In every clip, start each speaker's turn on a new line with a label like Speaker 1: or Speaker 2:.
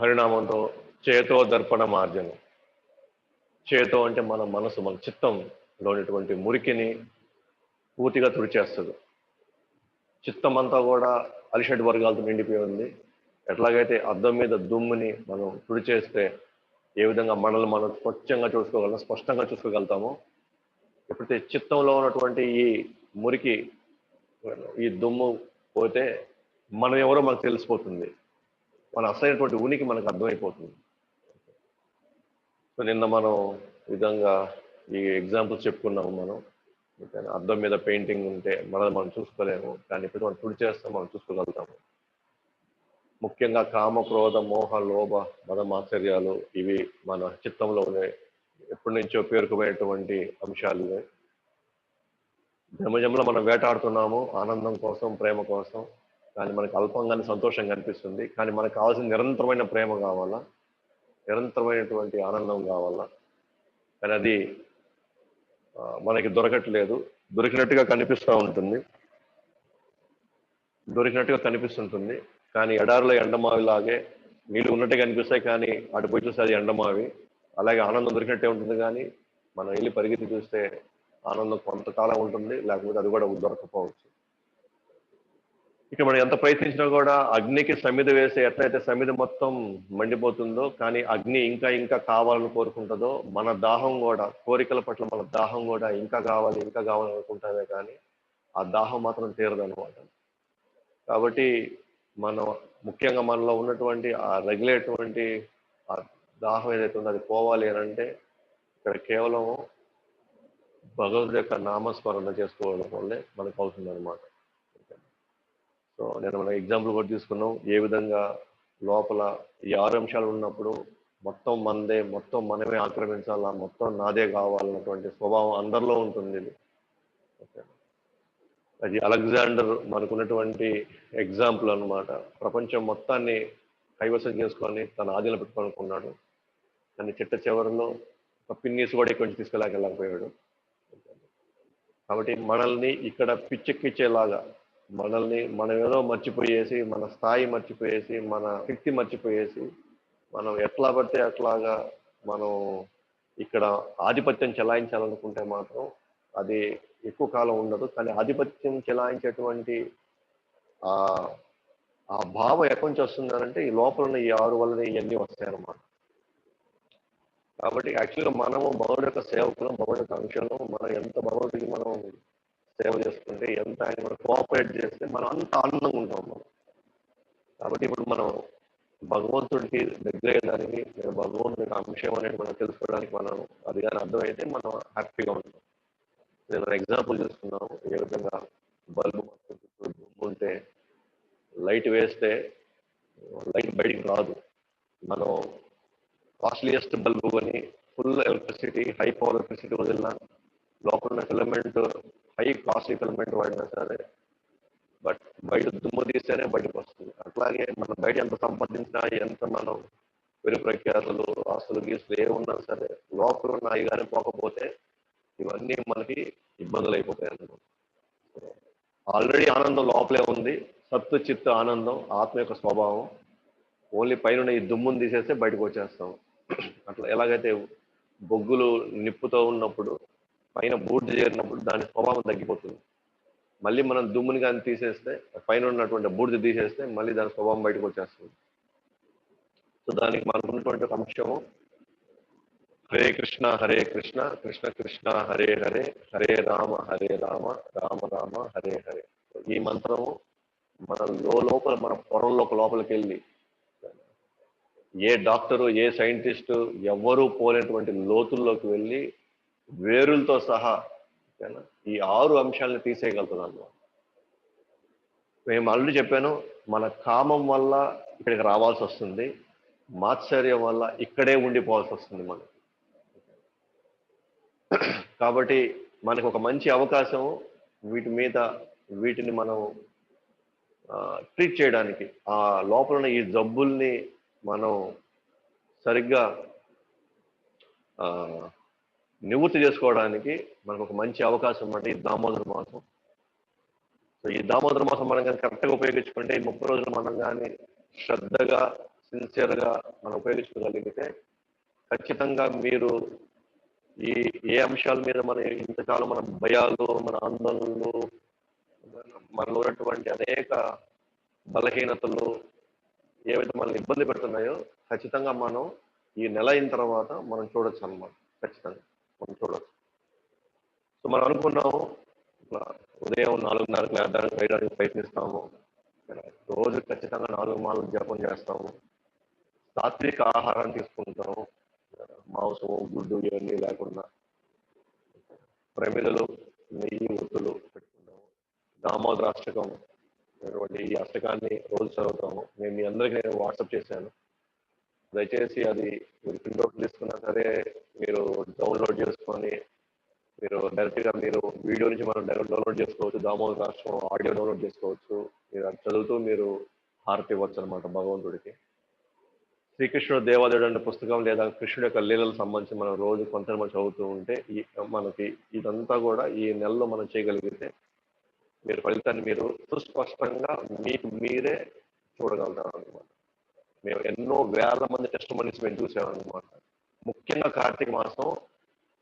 Speaker 1: పరిణామంతో చేతో దర్పణ మార్జనం. చేతో అంటే మన మనసు, మన చిత్తంలో ఉన్నటువంటి మురికిని పూర్తిగా తుడిచేస్తుంది. చిత్తం అంతా కూడా అలిషడ్ వర్గాలతో నిండిపోయి ఉంది. ఎట్లాగైతే అద్దం మీద దుమ్ముని మనం తుడిచేస్తే ఏ విధంగా మనల్ని మనం స్పష్టంగా చూసుకోగలుగుతామో, ఎప్పుడైతే చిత్తంలో ఉన్నటువంటి ఈ మురికి, ఈ దుమ్ము పోతే మనం ఎవరో మనకు తెలిసిపోతుంది, మన అసలైనటువంటి ఉనికి మనకు అర్థమైపోతుంది. సో నిన్న మనం విధంగా ఈ ఎగ్జాంపుల్స్ చెప్పుకున్నాము. మనం అద్దం మీద పెయింటింగ్ ఉంటే మనల్ని మనం చూసుకోలేము, కానీ ఇప్పుడు మనం తుడిచేస్తాం, మనం చూసుకోగలుగుతాము. ముఖ్యంగా కామ, క్రోధ, మోహ, లోభ, మదమాశ్చర్యాలు ఇవి మన చిత్తంలోనే ఎప్పటి నుంచో పేరుకుపోయేటువంటి అంశాలు. జమజమలో మనం వేటాడుతున్నాము ఆనందం కోసం, ప్రేమ కోసం. కానీ మనకు అల్పంగానే సంతోషంగా అనిపిస్తుంది. కానీ మనకు కావాల్సిన నిరంతరమైన ప్రేమ కావాలా, నిరంతరమైనటువంటి ఆనందం కావాలా, కానీ అది మనకి దొరకట్లేదు. దొరికినట్టుగా కనిపిస్తుంటుంది, కానీ ఎడారిలో ఎండమావిలాగే నీళ్ళు ఉన్నట్టుగా కనిపిస్తాయి, కానీ అటు పోయి చూస్తే అది ఎండమావి. అలాగే ఆనందం దొరికినట్టే ఉంటుంది, కానీ మనం వెళ్ళి పరిగెత్తి చూస్తే ఆనందం కొంతకాలం ఉంటుంది, లేకపోతే అది కూడా దొరకపోవచ్చు. ఇక మనం ఎంత ప్రయత్నించినా కూడా అగ్నికి సమిధ వేస్తే ఎట్లయితే సమిధ మొత్తం మండిపోతుందో, కానీ అగ్ని ఇంకా ఇంకా కావాలని కోరుకుంటుందో, మన దాహం కూడా, కోరికల పట్ల మన దాహం కూడా ఇంకా కావాలి అనుకుంటామే, కానీ ఆ దాహం మాత్రం తీరదనమాట. కాబట్టి మనం ముఖ్యంగా మనలో ఉన్నటువంటి ఆ రగిలేటువంటి ఆ దాహం ఏదైతే ఉందో అది పోవాలి అని అంటే ఇక్కడ కేవలం భగవంతుడి యొక్క నామస్మరణ చేసుకోవడం వల్లే మనకు అవుతుంది అనమాట. సో నేను మన ఎగ్జాంపుల్ కూడా తీసుకున్నాం, ఏ విధంగా లోపల ఈ 6 అంశాలు ఉన్నప్పుడు మొత్తం మనదే, మొత్తం మనమే ఆక్రమించాలా, మొత్తం నాదే కావాలన్నటువంటి స్వభావం అందరిలో ఉంటుంది. అది అలెగ్జాండర్ మనకున్నటువంటి ఎగ్జాంపుల్ అనమాట. ప్రపంచం మొత్తాన్ని కైవసం చేసుకొని తన ఆధీనంలో పెట్టుకోనుకున్నాడు, కానీ చిట్ట చివరిలో ఒక పిన్నీసు కూడా కొంచెం తీసుకెళ్ళకపోయాడు. కాబట్టి మనల్ని ఇక్కడ పిచ్చెక్కిచ్చేలాగా, మనం ఏదో మర్చిపోయేసి, మన స్థాయి మర్చిపోయేసి, మన శక్తి మర్చిపోయేసి, మనం ఎట్లా పడితే అట్లాగా మనం ఇక్కడ ఆధిపత్యం చెలాయించాలనుకుంటే మాత్రం అది ఎక్కువ కాలం ఉండదు. కానీ ఆధిపత్యం చెలాయించేటువంటి ఆ భావం ఎక్కడి నుంచి వస్తుందంటే ఈ లోపల ఉన్న ఈ 6 వల్లనే ఇవన్నీ వస్తాయన్నమాట. కాబట్టి యాక్చువల్గా మనము భగవుడి యొక్క సేవకులు, భగవుడి యొక్క అంశాలు, మనం ఎంత భగవద్కి మనం సేవ చేసుకుంటే, ఎంత ఆయన మనం కోఆపరేట్ చేస్తే మనం అంత ఆనందంగా ఉంటాం మనం. కాబట్టి ఇప్పుడు మనం భగవంతుడికి దగ్గరయ్యేదానికి, భగవంతుడి అంశం అనేది మనం తెలుసుకోవడానికి మనం అది కానీ అర్థమైతే మనం హ్యాపీగా ఉంటాం. నేను ఎగ్జాంపుల్ చూస్తున్నాం, ఏ విధంగా బల్బు ఉంటే లైట్ వేస్తే లైట్ బయటికి రాదు. మనం కాస్ట్లీయెస్ట్ బల్బు అని full electricity, high power electricity వదిలినా లోపల ఉన్న ఫిలమెంట్ హై కాస్ట్లీ ఫిలమెంట్ వాడినా సరే, బట్ బయట దుమ్ము తీస్తేనే బయటకు వస్తుంది. అట్లాగే మనం బయట ఎంత సంపాదించినా, ఎంత మనం పేరు ప్రఖ్యాతులు, ఆస్తులు గీస్తులు ఏ ఉన్నా సరే, లోపల ఉన్న అవి కానీ పోకపోతే ఇవన్నీ మనకి ఇబ్బందులు అయిపోతాయి అన్నమాట. ఆల్రెడీ ఆనందం లోపలే ఉంది, సత్తు చిత్తు ఆనందం, ఆత్మ యొక్క స్వభావం. ఓన్లీ పైన ఈ దుమ్మును తీసేస్తే బయటకు వచ్చేస్తాం. అట్లా ఎలాగైతే బొగ్గులు నిప్పుతో ఉన్నప్పుడు పైన బూడిద చేరినప్పుడు దాని స్వభావం తగ్గిపోతుంది. మళ్ళీ మనం దుమ్ముని కానీ తీసేస్తే, పైన ఉన్నటువంటి బూడిద తీసేస్తే మళ్ళీ దాని స్వభావం బయటకు వచ్చేస్తుంది. సో దానికి మనకున్నటువంటి ఒక అంశము హరే కృష్ణ కృష్ణ కృష్ణ హరే హరే, హరే రామ రామ రామ హరే హరే. ఈ మంత్రము మన లోపల, మన పొరల్లో లోపలికి వెళ్ళి ఏ డాక్టరు, ఏ సైంటిస్టు ఎవ్వరూ పోలేనటువంటి లోతుల్లోకి వెళ్ళి వేరులతో సహా ఈ 6 అంశాలను తీసేయగలుగుతుంది అన్నమాట. మేము ఆల్రెడీ చెప్పాను, మన కామం వల్ల ఇక్కడికి రావాల్సి వస్తుంది, మాత్సర్యం వల్ల ఇక్కడే ఉండిపోవాల్సి వస్తుంది మనం. కాబట్టి మనకు ఒక మంచి అవకాశం వీటిని మనం ట్రీట్ చేయడానికి, ఆ లోపల ఉన్న ఈ జబ్బుల్ని మనం సరిగ్గా నివృత్తి చేసుకోవడానికి మనకు ఒక మంచి అవకాశం అన్నమాట ఈ దామోదర మాసం. సో ఈ దామోదర మాసం మనం కానీ కరెక్ట్గా ఉపయోగించుకుంటే ఈ 30 రోజులు మనం కానీ శ్రద్ధగా సిన్సియర్గా మనం ఉపయోగించుకోగలిగితే ఖచ్చితంగా మీరు ఈ ఏ అంశాల మీద మన ఇంతకాలం మన భయాలు, మన ఆందోళనలు, మనలో ఉన్నటువంటి అనేక బలహీనతలు ఏవైతే మనల్ని ఇబ్బంది పెడుతున్నాయో ఖచ్చితంగా మనం ఈ నెల అయిన తర్వాత మనం చూడొచ్చు అన్నమాట. ఖచ్చితంగా మనం చూడొచ్చు. సో మనం అనుకున్నాము ఇట్లా ఉదయం 4:30కి వేయడానికి ప్రయత్నిస్తాము, రోజు ఖచ్చితంగా 4 మాలలు జపం చేస్తాము, సాత్విక ఆహారాన్ని తీసుకుంటాము, మాంసము గుడ్డు ఇవన్నీ లేకుండా ప్రమిదలు నెయ్యి ఒత్తులు పెట్టుకుంటాము, దామోదరాష్టకం ఈ అష్టకాన్ని రోజు చదువుతాము. నేను మీ అందరికీ నేను వాట్సాప్ చేశాను, దయచేసి అది మీరు ప్రింట్అవుట్ తీసుకున్నా సరే మీరు డౌన్లోడ్ చేసుకొని మీరు డైరెక్ట్గా మీరు వీడియో నుంచి మనం డైరెక్ట్ డౌన్లోడ్ చేసుకోవచ్చు, దామోదరాష్టకం ఆడియో డౌన్లోడ్ చేసుకోవచ్చు. మీరు అది చదువుతూ మీరు హారతి ఇవ్వచ్చు అనమాట భగవంతుడికి. శ్రీకృష్ణుడు దేవాదేవుడు అనే పుస్తకం లేదా కృష్ణుడు యొక్క లీలలకు సంబంధించి మనం రోజు కొంత మనం చదువుతూ ఉంటే మనకి ఇదంతా కూడా ఈ నెలలో మనం చేయగలిగితే మీరు ఫలితాన్ని మీరు సుస్పష్టంగా మీకు మీరే చూడగలుగుతారు అనమాట. మేము ఎన్నో వేల మంది టెస్ట్ మనీస్ మేము చూసామన్నమాట. ముఖ్యంగా కార్తీక మాసం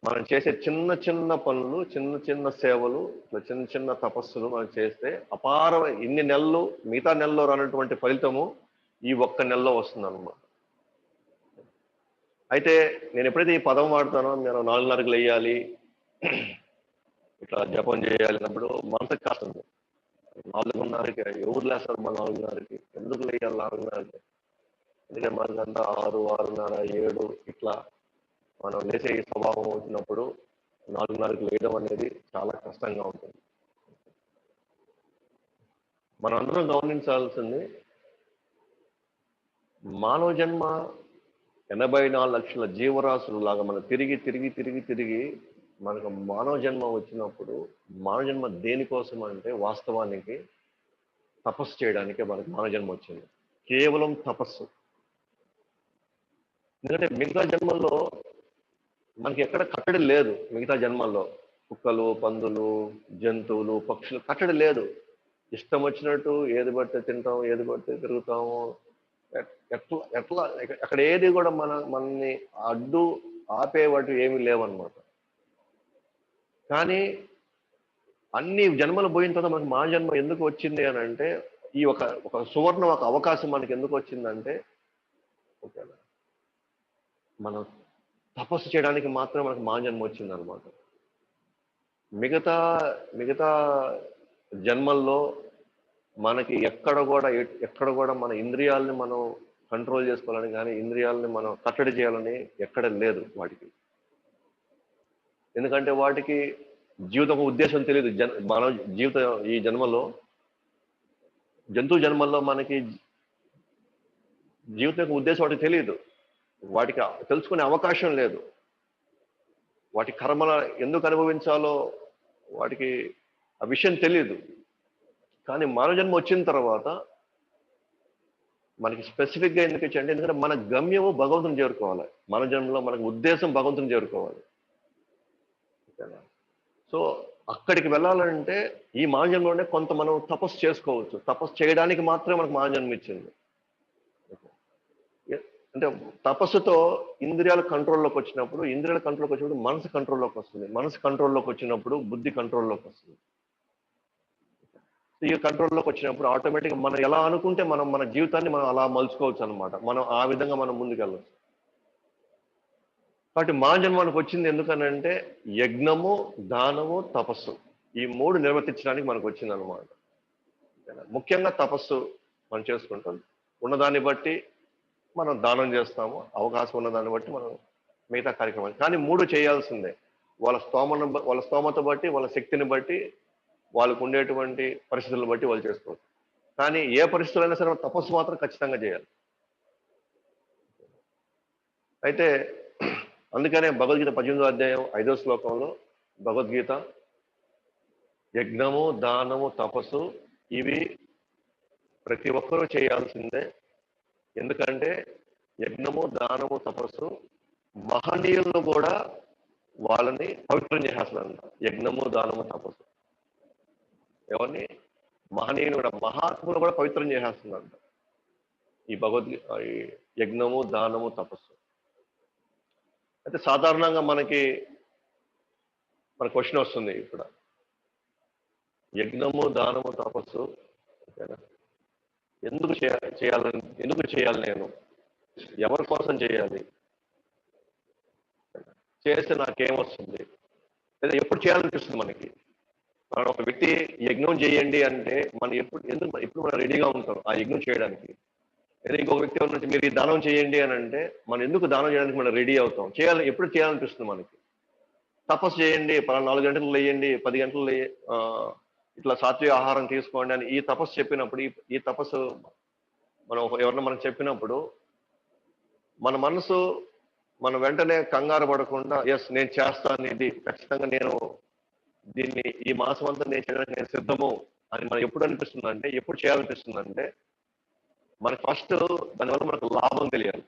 Speaker 1: మనం చేసే చిన్న చిన్న పనులు, చిన్న చిన్న సేవలు, చిన్న చిన్న తపస్సులు మనం చేస్తే అపారమైన ఇన్ని నెలలు మిగతా నెలలో రానటువంటి ఫలితము ఈ ఒక్క నెలలో వస్తుంది అనమాట. అయితే నేను ఎప్పుడైతే ఈ పదం వాడతానో, నేను 4:30కి లేయాలి, ఇట్లా జపం చేయాలి అన్నప్పుడు మనసుకు కాస్తుంది. 4:30కి ఎవరు లేస్తారు? మన 4:30కి ఎందుకు లేయాలి? 4:30కి ఎందుకంటే మనకంతా 6, 6:30, 7 ఇట్లా మనం లేచే ఈ స్వభావం వచ్చినప్పుడు 4:30కి లేయడం అనేది చాలా కష్టంగా ఉంటుంది. మనం అందరం గమనించాల్సింది, మానవ జన్మ 84 లక్షల జీవరాశులు లాగా మనం తిరిగి తిరిగి తిరిగి తిరిగి మనకు మానవ జన్మ వచ్చినప్పుడు మానవ జన్మ దేనికోసం అంటే వాస్తవానికి తపస్సు చేయడానికే మనకు మానవ జన్మ వచ్చింది. కేవలం తపస్సు. ఎందుకంటే మిగతా జన్మల్లో మనకి ఎక్కడ కట్టడి లేదు. మిగతా జన్మల్లో కుక్కలు, పందులు, జంతువులు, పక్షులు కట్టడి లేదు. ఇష్టం వచ్చినట్టు ఏది పడితే తింటాం, ఏది పడితే తిరుగుతాము. ఎట్లా ఎట్లా అక్కడ ఏది కూడా మనల్ని అడ్డు ఆపేవాటి ఏమీ లేవన్నమాట. కానీ అన్ని జన్మలు పోయిన తర్వాత మనకు మా జన్మ ఎందుకు వచ్చింది అని అంటే, ఈ ఒక సువర్ణ ఒక అవకాశం మనకి ఎందుకు వచ్చిందంటే, ఓకేనా, మనం తపస్సు చేయడానికి మాత్రం మనకు మా జన్మ వచ్చింది అనమాట. మిగతా మిగతా జన్మల్లో మనకి ఎక్కడ కూడా మన ఇంద్రియాలని మనం కంట్రోల్ చేసుకోవాలని కానీ, ఇంద్రియాలని మనం కట్టడి చేయాలని ఎక్కడ లేదు వాటికి. ఎందుకంటే వాటికి జీవితం ఉద్దేశం తెలియదు. మన జీవితం ఈ జన్మలో, జంతు జన్మల్లో మనకి జీవితం యొక్క ఉద్దేశం వాటికి తెలియదు. వాటికి తెలుసుకునే అవకాశం లేదు. వాటి కర్మల ఎందుకు అనుభవించాలో వాటికి ఆ విషయం తెలియదు. కానీ మానవ జన్మ వచ్చిన తర్వాత మనకి స్పెసిఫిక్గా ఎందుకు ఇచ్చండి, ఎందుకంటే మన గమ్యము భగవంతుని చేరుకోవాలి. మన జన్మలో మనకు ఉద్దేశం భగవంతుని చేరుకోవాలి. సో అక్కడికి వెళ్ళాలంటే ఈ మానజన్మలోనే కొంత మనం తపస్సు చేసుకోవచ్చు. తపస్సు చేయడానికి మాత్రమే మనకు మానజన్మ ఇచ్చింది. అంటే తపస్సుతో ఇంద్రియాల కంట్రోల్లోకి వచ్చినప్పుడు, ఇంద్రియాల కంట్రోల్లోకి వచ్చినప్పుడు మనసు కంట్రోల్లోకి వస్తుంది. మనసు కంట్రోల్లోకి వచ్చినప్పుడు బుద్ధి కంట్రోల్లోకి వస్తుంది. ఈ కంట్రోల్లోకి వచ్చినప్పుడు ఆటోమేటిక్గా మనం ఎలా అనుకుంటే మనం మన జీవితాన్ని మనం అలా మలుచుకోవచ్చు అనమాట. మనం ఆ విధంగా మనం ముందుకెళ్ళచ్చు. కాబట్టి మా జన్మానికి వచ్చింది ఎందుకనంటే యజ్ఞము, దానము, తపస్సు ఈ 3 నిర్వర్తించడానికి మనకు వచ్చింది అనమాట. ముఖ్యంగా తపస్సు మనం చేసుకుంటాం. ఉన్నదాన్ని బట్టి మనం దానం చేస్తాము, అవకాశం ఉన్నదాన్ని బట్టి మనం మిగతా కార్యక్రమాలు. కానీ 3 చేయాల్సిందే. వాళ్ళ స్తోమత బట్టి, వాళ్ళ శక్తిని బట్టి, వాళ్ళకు ఉండేటువంటి పరిస్థితులను బట్టి వాళ్ళు చేసుకోవచ్చు. కానీ ఏ పరిస్థితులైనా సరే తపస్సు మాత్రం ఖచ్చితంగా చేయాలి. అయితే అందుకనే భగవద్గీత 18వ అధ్యాయం 5వ శ్లోకంలో భగవద్గీత యజ్ఞము, దానము, తపస్సు ఇవి ప్రతి ఒక్కరూ చేయాల్సిందే. ఎందుకంటే యజ్ఞము, దానము, తపస్సు మహనీయులను కూడా వాళ్ళని పవిత్రం చేసేస్తుందంట. యజ్ఞము, దానము, తపస్సు ఎవరిని? మహనీయులు కూడా, మహాత్ములు కూడా పవిత్రం చేసేస్తుందంట. ఈ ఈ యజ్ఞము, దానము, తపస్సు. అయితే సాధారణంగా మన క్వశ్చన్ వస్తుంది ఇక్కడ. యజ్ఞము, దానము, తపస్సు ఓకేనా? ఎందుకు చేయాలి నేను? ఎవరి కోసం చేయాలి? చేస్తే నాకేమొస్తుంది? లేదా ఎప్పుడు చేయాలనిపిస్తుంది మనకి? మనం ఒక వ్యక్తి యజ్ఞం చేయండి అంటే మనం ఎప్పుడు మనం రెడీగా ఉంటాం ఆ యజ్ఞం చేయడానికి. లేదా ఇంకొక వ్యక్తి నుంచి మీరు ఈ దానం చేయండి అని అంటే మనం ఎందుకు దానం చేయడానికి మనం రెడీ అవుతాం? ఎప్పుడు చేయాలనిపిస్తుంది మనకి? తపస్సు చేయండి, 4 గంటలు లేయండి, 10 గంటలు ఇట్లా సాత్విక ఆహారం తీసుకోండి అని ఈ తపస్సు చెప్పినప్పుడు, ఈ తపస్సు ఎవరన్నా మనకు చెప్పినప్పుడు మన మనసు మనం వెంటనే కంగారు పడకుండా ఎస్ నేను చేస్తాను, ఇది ఖచ్చితంగా నేను ఈ మాసం అంతా నేను చేయడానికి నేను సిద్ధము అని మనకు ఎప్పుడు చేయాలనిపిస్తుందంటే మనకు ఫస్ట్ దానివల్ల మనకు లాభం తెలియాలి.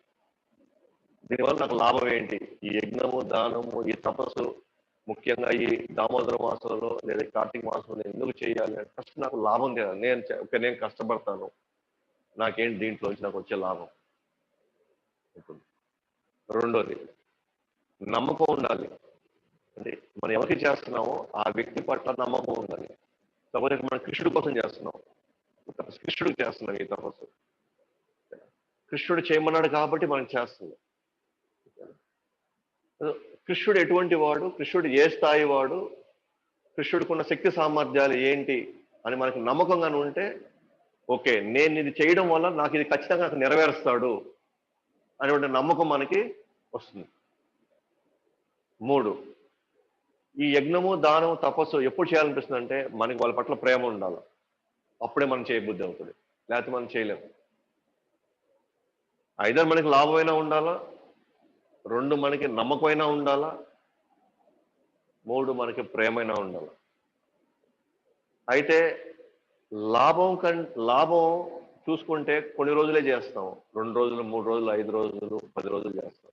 Speaker 1: దీనివల్ల నాకు లాభం ఏంటి? ఈ యజ్ఞము, దానము, ఈ తపస్సు ముఖ్యంగా ఈ దామోదర మాసంలో లేదా కార్తీక మాసంలో ఎందుకు చేయాలి అంటే ఫస్ట్ నాకు లాభం తెలియాలి. నేను కష్టపడతాను, నాకేంటి దీంట్లో నాకు వచ్చే లాభం. రెండోది నమ్మకం ఉండాలి. అంటే మనం ఎవరికి చేస్తున్నామో ఆ వ్యక్తి పట్ల నమ్మకం ఉండాలి. తప్పని మనం కృష్ణుడి కోసం చేస్తున్నాం, కృష్ణుడికి చేస్తున్నాం ఈ తపస్సు. కృష్ణుడు చేయమన్నాడు కాబట్టి మనం చేస్తున్నాం. కృష్ణుడు ఎటువంటి వాడు, కృష్ణుడు ఏ స్థాయి వాడు, కృష్ణుడికున్న శక్తి సామర్థ్యాలు ఏంటి అని మనకు నమ్మకంగానే ఉంటే ఓకే, నేను ఇది చేయడం వల్ల నాకు ఇది ఖచ్చితంగా నాకు నెరవేరుస్తాడు అనేటువంటి నమ్మకం మనకి వస్తుంది. 3, ఈ యజ్ఞము, దానము, తపస్సు ఎప్పుడు చేయాలనిపిస్తుంది అంటే మనకి వాళ్ళ పట్ల ప్రేమ ఉండాలి. అప్పుడే మనం చేయబుద్ధి అవుతుంది, లేకపోతే మనం చేయలేము. ఐదర్ మనకి లాభమైనా ఉండాలా, 2 మనకి నమ్మకమైనా ఉండాలా, 3 మనకి ప్రేమైనా ఉండాలి. అయితే లాభం చూసుకుంటే కొన్ని రోజులే చేస్తాం, 2 రోజులు, 3 రోజులు, 5 రోజులు, 10 రోజులు చేస్తాం.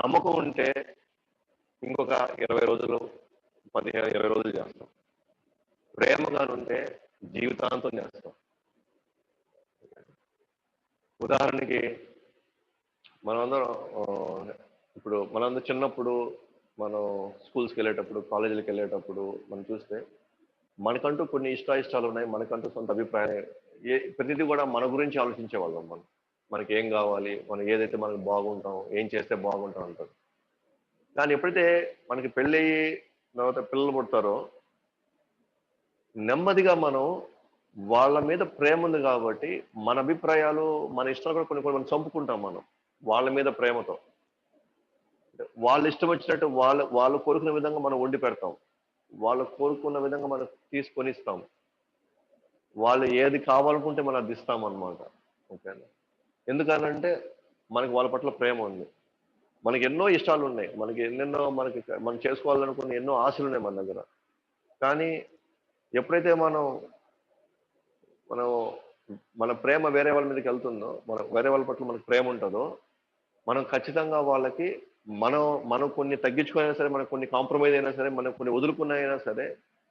Speaker 1: నమ్మకం ఉంటే ఇంకొక 20 రోజులు, 20 రోజులు చేస్తాం. ప్రేమగానుంటే జీవితాంతం చేస్తాం. ఉదాహరణకి మనందరం చిన్నప్పుడు మనం స్కూల్స్కి వెళ్ళేటప్పుడు, కాలేజీలకు వెళ్ళేటప్పుడు మనం చూస్తే మనకంటూ కొన్ని ఇష్టాలు ఉన్నాయి, మనకంటూ సొంత అభిప్రాయం. ప్రతిదీ కూడా మన గురించి ఆలోచించే వాళ్ళం. మనకి ఏం కావాలి, మనం ఏదైతే మనకు బాగుంటాం, ఏం చేస్తే బాగుంటాం అంటారు. కానీ ఎప్పుడైతే మనకి పెళ్ళయి తర్వాత పిల్లలు పుడతారో నెమ్మదిగా మనం వాళ్ళ మీద ప్రేమ ఉంది కాబట్టి మన అభిప్రాయాలు, మన ఇష్టాలు కూడా కొన్ని మనం చంపుకుంటాం. మనం వాళ్ళ మీద ప్రేమతో వాళ్ళు ఇష్టం వచ్చినట్టు వాళ్ళు కోరుకునే విధంగా మనం వండి పెడతాం, వాళ్ళు కోరుకున్న విధంగా మనం తీసుకొని ఇస్తాం, వాళ్ళు ఏది కావాలనుకుంటే మనం అది ఇస్తాం అనమాట. ఓకేనా? ఎందుకనంటే మనకి వాళ్ళ పట్ల ప్రేమ ఉంది. మనకి ఎన్నో ఇష్టాలు ఉన్నాయి, మనం చేసుకోవాలనుకున్న ఎన్నో ఆశలు ఉన్నాయి మన దగ్గర. కానీ ఎప్పుడైతే మనం మన ప్రేమ వేరే వాళ్ళ మీదకి వెళ్తుందో, వేరే వాళ్ళ పట్ల మనకు ప్రేమ ఉంటుందో, మనం ఖచ్చితంగా వాళ్ళకి మనం కొన్ని తగ్గించుకునైనా సరే, మనం కొన్ని కాంప్రమైజ్ అయినా సరే, మనం కొన్ని వదులుకున్నైనా సరే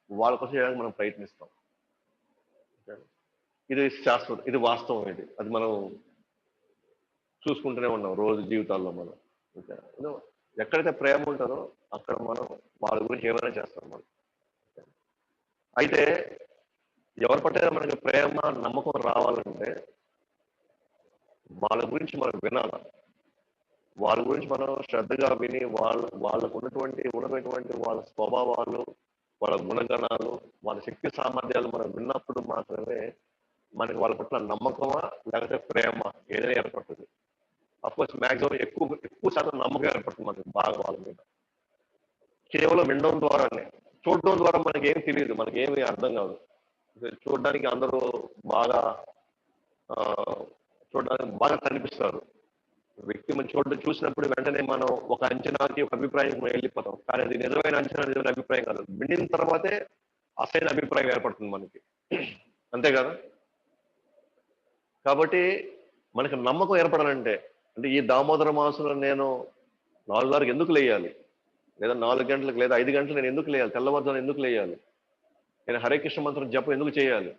Speaker 1: వాళ్ళ కోసం చేయడానికి మనం ప్రయత్నిస్తాం. ఇది శాశ్వతం, ఇది వాస్తవం. అది మనం చూసుకుంటూనే ఉన్నాం రోజు జీవితాల్లో. మనం ఎక్కడైతే ప్రేమ ఉంటుందో అక్కడ మనం వాళ్ళ గురించి ఏమైనా చేస్తాం. మనం అయితే ఎవరి పట్ల మనకి ప్రేమ, నమ్మకం రావాలంటే వాళ్ళ గురించి మనం వినాలి. వాళ్ళ గురించి మనం శ్రద్ధగా విని వాళ్ళకు ఉన్నటువంటి వాళ్ళ స్వభావాలు, వాళ్ళ గుణగణాలు, వాళ్ళ శక్తి సామర్థ్యాలు మనం విన్నప్పుడు మాత్రమే మనకి వాళ్ళ పట్ల నమ్మకమా లేకపోతే ప్రేమ ఏదైనా ఏర్పడుతుంది. అఫ్కోర్స్ మ్యాక్సిమం ఎక్కువ శాతం నమ్మకం ఏర్పడుతుంది మనకి బాగా వాళ్ళ మీద. కేవలం వినడం ద్వారానే, చూడడం ద్వారా మనకి ఏం తెలియదు, మనకి ఏమి అర్థం కాదు. చూడడానికి అందరూ చూడడానికి బాగా కనిపిస్తారు. వ్యక్తి మనం చూసినప్పుడు వెంటనే మనం ఒక అంచనాకి, ఒక అభిప్రాయం వెళ్ళిపోతాం. కానీ అది నిజమైన అంచనా, నిజమైన అభిప్రాయం కాదు. వినిన తర్వాతే అసలైన అభిప్రాయం ఏర్పడుతుంది మనకి. అంతే కదా? కాబట్టి మనకి నమ్మకం ఏర్పడాలంటే, అంటే ఈ దామోదర మాసంలో నేను 4:30 ఎందుకు లేయాలి, లేదా 4 గంటలకు లేదా 5 గంటలు నేను ఎందుకు లేయాలి, తెల్లవారుజామున ఎందుకు లేయాలి, నేను హరే కృష్ణ మంత్రం జపం ఎందుకు చేయాలి,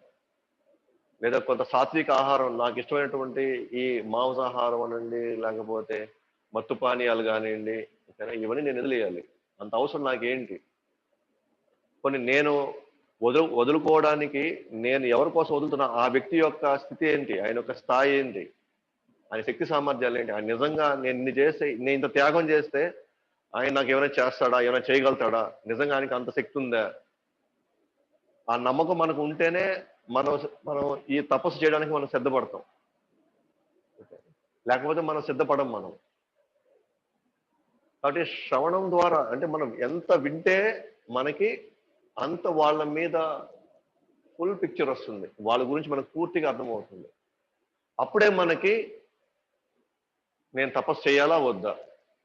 Speaker 1: లేదా కొంత సాత్విక ఆహారం, నాకు ఇష్టమైనటువంటి ఈ మాంసాహారం అనండి, లేకపోతే మత్తు పానీయాలు కానివ్వండి, ఓకేనా, ఇవన్నీ నేను వదిలేయాలి. అంత అవసరం నాకేంటి? కొన్ని నేను వదులుకోవడానికి నేను ఎవరి కోసం వదులుతున్నా, ఆ వ్యక్తి యొక్క స్థితి ఏంటి, ఆయన యొక్క స్థాయి ఏంటి, ఆయన శక్తి సామర్థ్యాలు ఏంటి, ఆయన నిజంగా నేను ఇంత త్యాగం చేస్తే ఆయన నాకు ఏమైనా చేస్తాడా, ఏమైనా చేయగలుగుతాడా, నిజంగా ఆయనకి అంత శక్తి ఉందా? ఆ నమ్మకం మనకు ఉంటేనే మనం మనం ఈ తపస్సు చేయడానికి మనం సిద్ధపడతాం. లేకపోతే మనం సిద్ధపడం మనం. కాబట్టి శ్రవణం ద్వారా అంటే మనం ఎంత వింటే మనకి అంత వాళ్ళ మీద ఫుల్ పిక్చర్ వస్తుంది, వాళ్ళ గురించి మనకు పూర్తిగా అర్థమవుతుంది. అప్పుడే మనకి నేను తపస్సు చేయాలా వద్దా,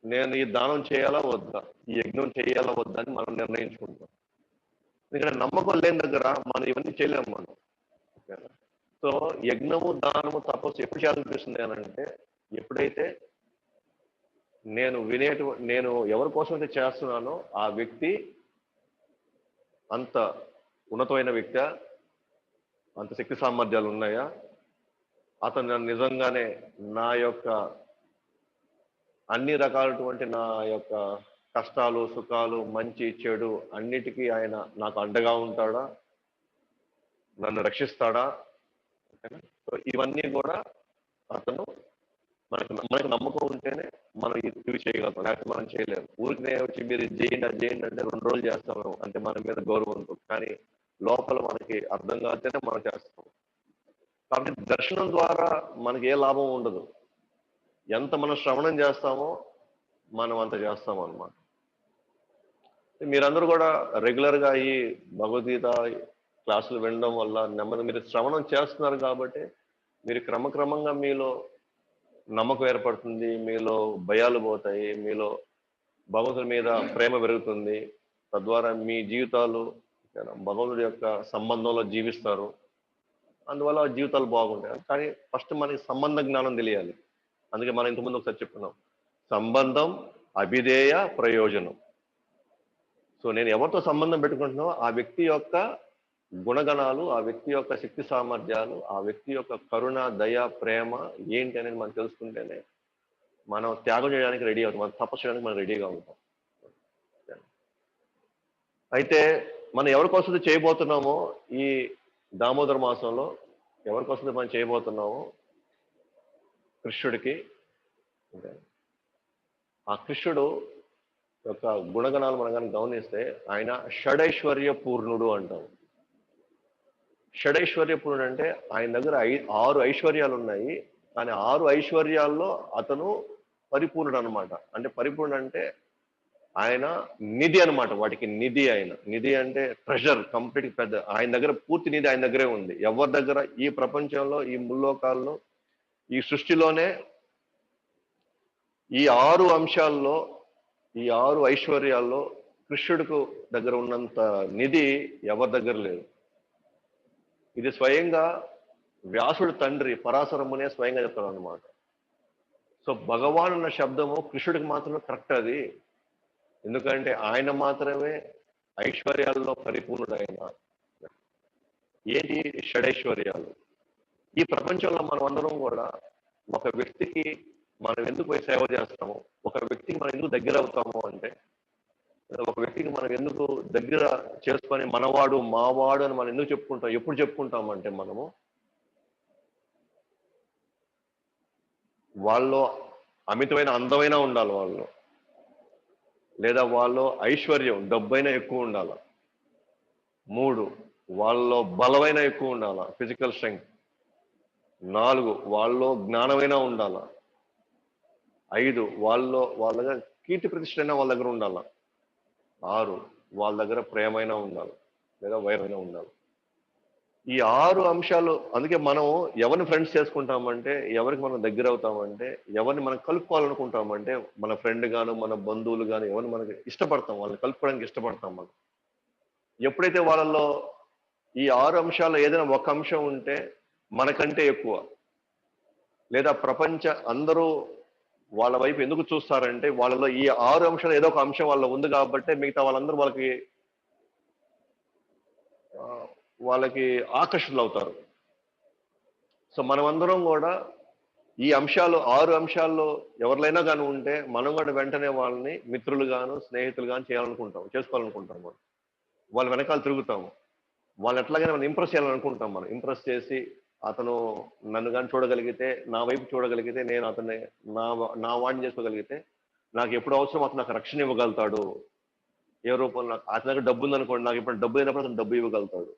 Speaker 1: నేను ఈ దానం చేయాలా వద్దా, ఈ యజ్ఞం చేయాలా వద్దా అని మనం నిర్ణయించుకుంటాం. ఎందుకంటే నమ్మకం లేని దగ్గర మనం ఇవన్నీ చేయలేము మనం. ఓకేనా? సో యజ్ఞము, దానము, తపస్సు ఎప్పుడు చేయాలనిపిస్తుంది అని అంటే, ఎప్పుడైతే నేను ఎవరి కోసం అయితే చేస్తున్నానో ఆ వ్యక్తి అంత ఉన్నతమైన వ్యక్తి, అంత శక్తి సామర్థ్యాలు ఉన్నాయా, అతను నన్ను నిజంగానే నా యొక్క అన్ని రకాలటువంటి నా యొక్క కష్టాలు, సుఖాలు, మంచి చెడు అన్నిటికీ ఆయన నాకు అండగా ఉంటాడా, నన్ను రక్షిస్తాడా. సో ఇవన్నీ కూడా అతను మనకు నమ్మకం ఉంటేనే మనం ఇవి చేయగలుగుతాం, లేకపోతే మనం చేయలేము. ఊరికనే వచ్చి మీరు ఇది చేయండి, అది చేయండి అంటే 2 రోజులు చేస్తాము, అంటే మన మీద గౌరవంతో. కానీ లోపల మనకి అర్థం కాకపోతేనే మనం చేస్తాం. కాబట్టి దర్శనం ద్వారా మనకి ఏ లాభం ఉండదు. ఎంత మనం శ్రవణం చేస్తామో మనం అంత చేస్తాం అన్నమాట. మీరందరూ కూడా రెగ్యులర్గా ఈ భగవద్గీత క్లాసులు వినడం వల్ల నెమ్మది మీరు శ్రవణం చేస్తున్నారు కాబట్టి మీరు క్రమక్రమంగా మీలో నమ్మకం ఏర్పడుతుంది, మీలో భయాలు పోతాయి, మీలో భగవంతుడి మీద ప్రేమ పెరుగుతుంది. తద్వారా మీ జీవితాలు భగవంతుడి యొక్క సంబంధంలో జీవిస్తారు. అందువల్ల జీవితాలు బాగుంటాయి. కానీ ఫస్ట్ మనకి సంబంధ జ్ఞానం తెలియాలి. అందుకే మనం ఇంతకుముందు ఒకసారి చెప్పుకున్నాం, సంబంధం, అభిధేయ, ప్రయోజనం. సో నేను ఎవరితో సంబంధం పెట్టుకుంటున్నానో ఆ వ్యక్తి యొక్క గుణగణాలు, ఆ వ్యక్తి యొక్క శక్తి సామర్థ్యాలు, ఆ వ్యక్తి యొక్క కరుణ, దయ, ప్రేమ ఏంటి అనేది మనం తెలుసుకుంటేనే మనం త్యాగం చేయడానికి రెడీ అవుతాం, మనం తపస్సు చేయడానికి మనం రెడీగా ఉంటాం. అయితే మనం ఎవరికోసం చేయబోతున్నామో ఈ దామోదర మాసంలో, ఎవరికోసం మనం చేయబోతున్నామో కృష్ణుడికి. ఆ కృష్ణుడు యొక్క గుణగణాలు మనం కానీ గమనిస్తే ఆయన షడైశ్వర్య పూర్ణుడు అంటాం. షడైశ్వర్య పూర్ణుడు అంటే ఆయన దగ్గర 6 ఐశ్వర్యాలు ఉన్నాయి, కానీ 6 ఐశ్వర్యాల్లో అతను పరిపూర్ణుడు అనమాట. అంటే పరిపూర్ణుడు అంటే ఆయన నిధి అనమాట, వాటికి నిధి. ఆయన నిధి అంటే ట్రెజర్, కంప్లీట్ పెద్ద. ఆయన దగ్గర పూర్తి నిధి ఆయన దగ్గరే ఉంది. ఎవరి దగ్గర ఈ ప్రపంచంలో, ఈ ముల్లోకాల్లో, ఈ సృష్టిలోనే ఈ 6 అంశాల్లో, ఈ 6 ఐశ్వర్యాల్లో కృష్ణుడికి దగ్గర ఉన్నంత నిధి ఎవరి దగ్గర లేదు. ఇది స్వయంగా వ్యాసుడు తండ్రి పరాశరమునే స్వయంగా చెప్తాడు అనమాట. సో భగవాన్ అన్న శబ్దము కృష్ణుడికి మాత్రమే కరెక్ట్ అది. ఎందుకంటే ఆయన మాత్రమే ఐశ్వర్యాల్లో పరిపూర్ణుడైన. ఏంటి షడైశ్వర్యాలు? ఈ ప్రపంచంలో మనం అందరం కూడా ఒక వ్యక్తికి మనం ఎందుకు పోయి సేవ చేస్తాము, ఒక వ్యక్తికి మనం ఎందుకు దగ్గర అవుతాము అంటే, ఒక వ్యక్తికి మనం ఎందుకు దగ్గర చేసుకొని మనవాడు, మావాడు అని మనం ఎందుకు చెప్పుకుంటాం, ఎప్పుడు చెప్పుకుంటాం అంటే, మనము వాళ్ళు అమితమైన అందమైన ఉండాలి వాళ్ళు, లేదా వాళ్ళు ఐశ్వర్యం, డబ్బైనా ఎక్కువ ఉండాలి. 3 వాళ్ళలో బలమైన ఎక్కువ ఉండాలి, ఫిజికల్ స్ట్రెంగ్త్. 4 వాళ్ళలో జ్ఞానమైనా ఉండాల. 5 వాళ్ళ దగ్గర కీర్తి ప్రతిష్టైనా వాళ్ళ దగ్గర ఉండాల. 6 వాళ్ళ దగ్గర ప్రేమైనా ఉండాలి, లేదా వైరమైనా ఉండాలి. ఈ 6 అంశాలు. అందుకే మనం ఎవరిని ఫ్రెండ్స్ చేసుకుంటామంటే, ఎవరికి మనం దగ్గర అవుతామంటే, ఎవరిని మనం కలుపుకోవాలనుకుంటామంటే, మన ఫ్రెండ్ గాను, మన బంధువులు గాను, ఎవరిని మనకి ఇష్టపడతాం, వాళ్ళని కలుపుకోవడానికి ఇష్టపడతాం మనం. ఎప్పుడైతే వాళ్ళల్లో ఈ 6 అంశాలు ఏదైనా ఒక అంశం ఉంటే మనకంటే ఎక్కువ, లేదా అందరూ వాళ్ళ వైపు ఎందుకు చూస్తారంటే, వాళ్ళలో ఈ 6 అంశాలు ఏదో ఒక అంశం వాళ్ళ ఉంది కాబట్టి మిగతా వాళ్ళందరూ వాళ్ళకి ఆకర్షణలు అవుతారు. సో మనమందరం కూడా ఈ అంశాలు 6 అంశాల్లో ఎవరిలైనా కానీ ఉంటే మనం కూడా వెంటనే వాళ్ళని మిత్రులు గాను స్నేహితులు గాను చేసుకోవాలనుకుంటాం మనం. వాళ్ళ వెనకాల తిరుగుతాము. వాళ్ళు ఎట్లాగైనా మనం ఇంప్రెస్ చేయాలనుకుంటాం. మనం ఇంప్రెస్ చేసి అతను నన్ను కానీ చూడగలిగితే, నా వైపు చూడగలిగితే, నేను అతన్ని నా వాడిని చేసుకోగలిగితే నాకు ఎప్పుడు అవసరం అతను నాకు రక్షణ ఇవ్వగలుగుతాడు. ఏ రూపంలో అతని దగ్గర డబ్బు ఉందనుకోండి, నాకు ఇప్పుడు డబ్బు లేనప్పుడు అతను డబ్బు ఇవ్వగలుగుతాడు.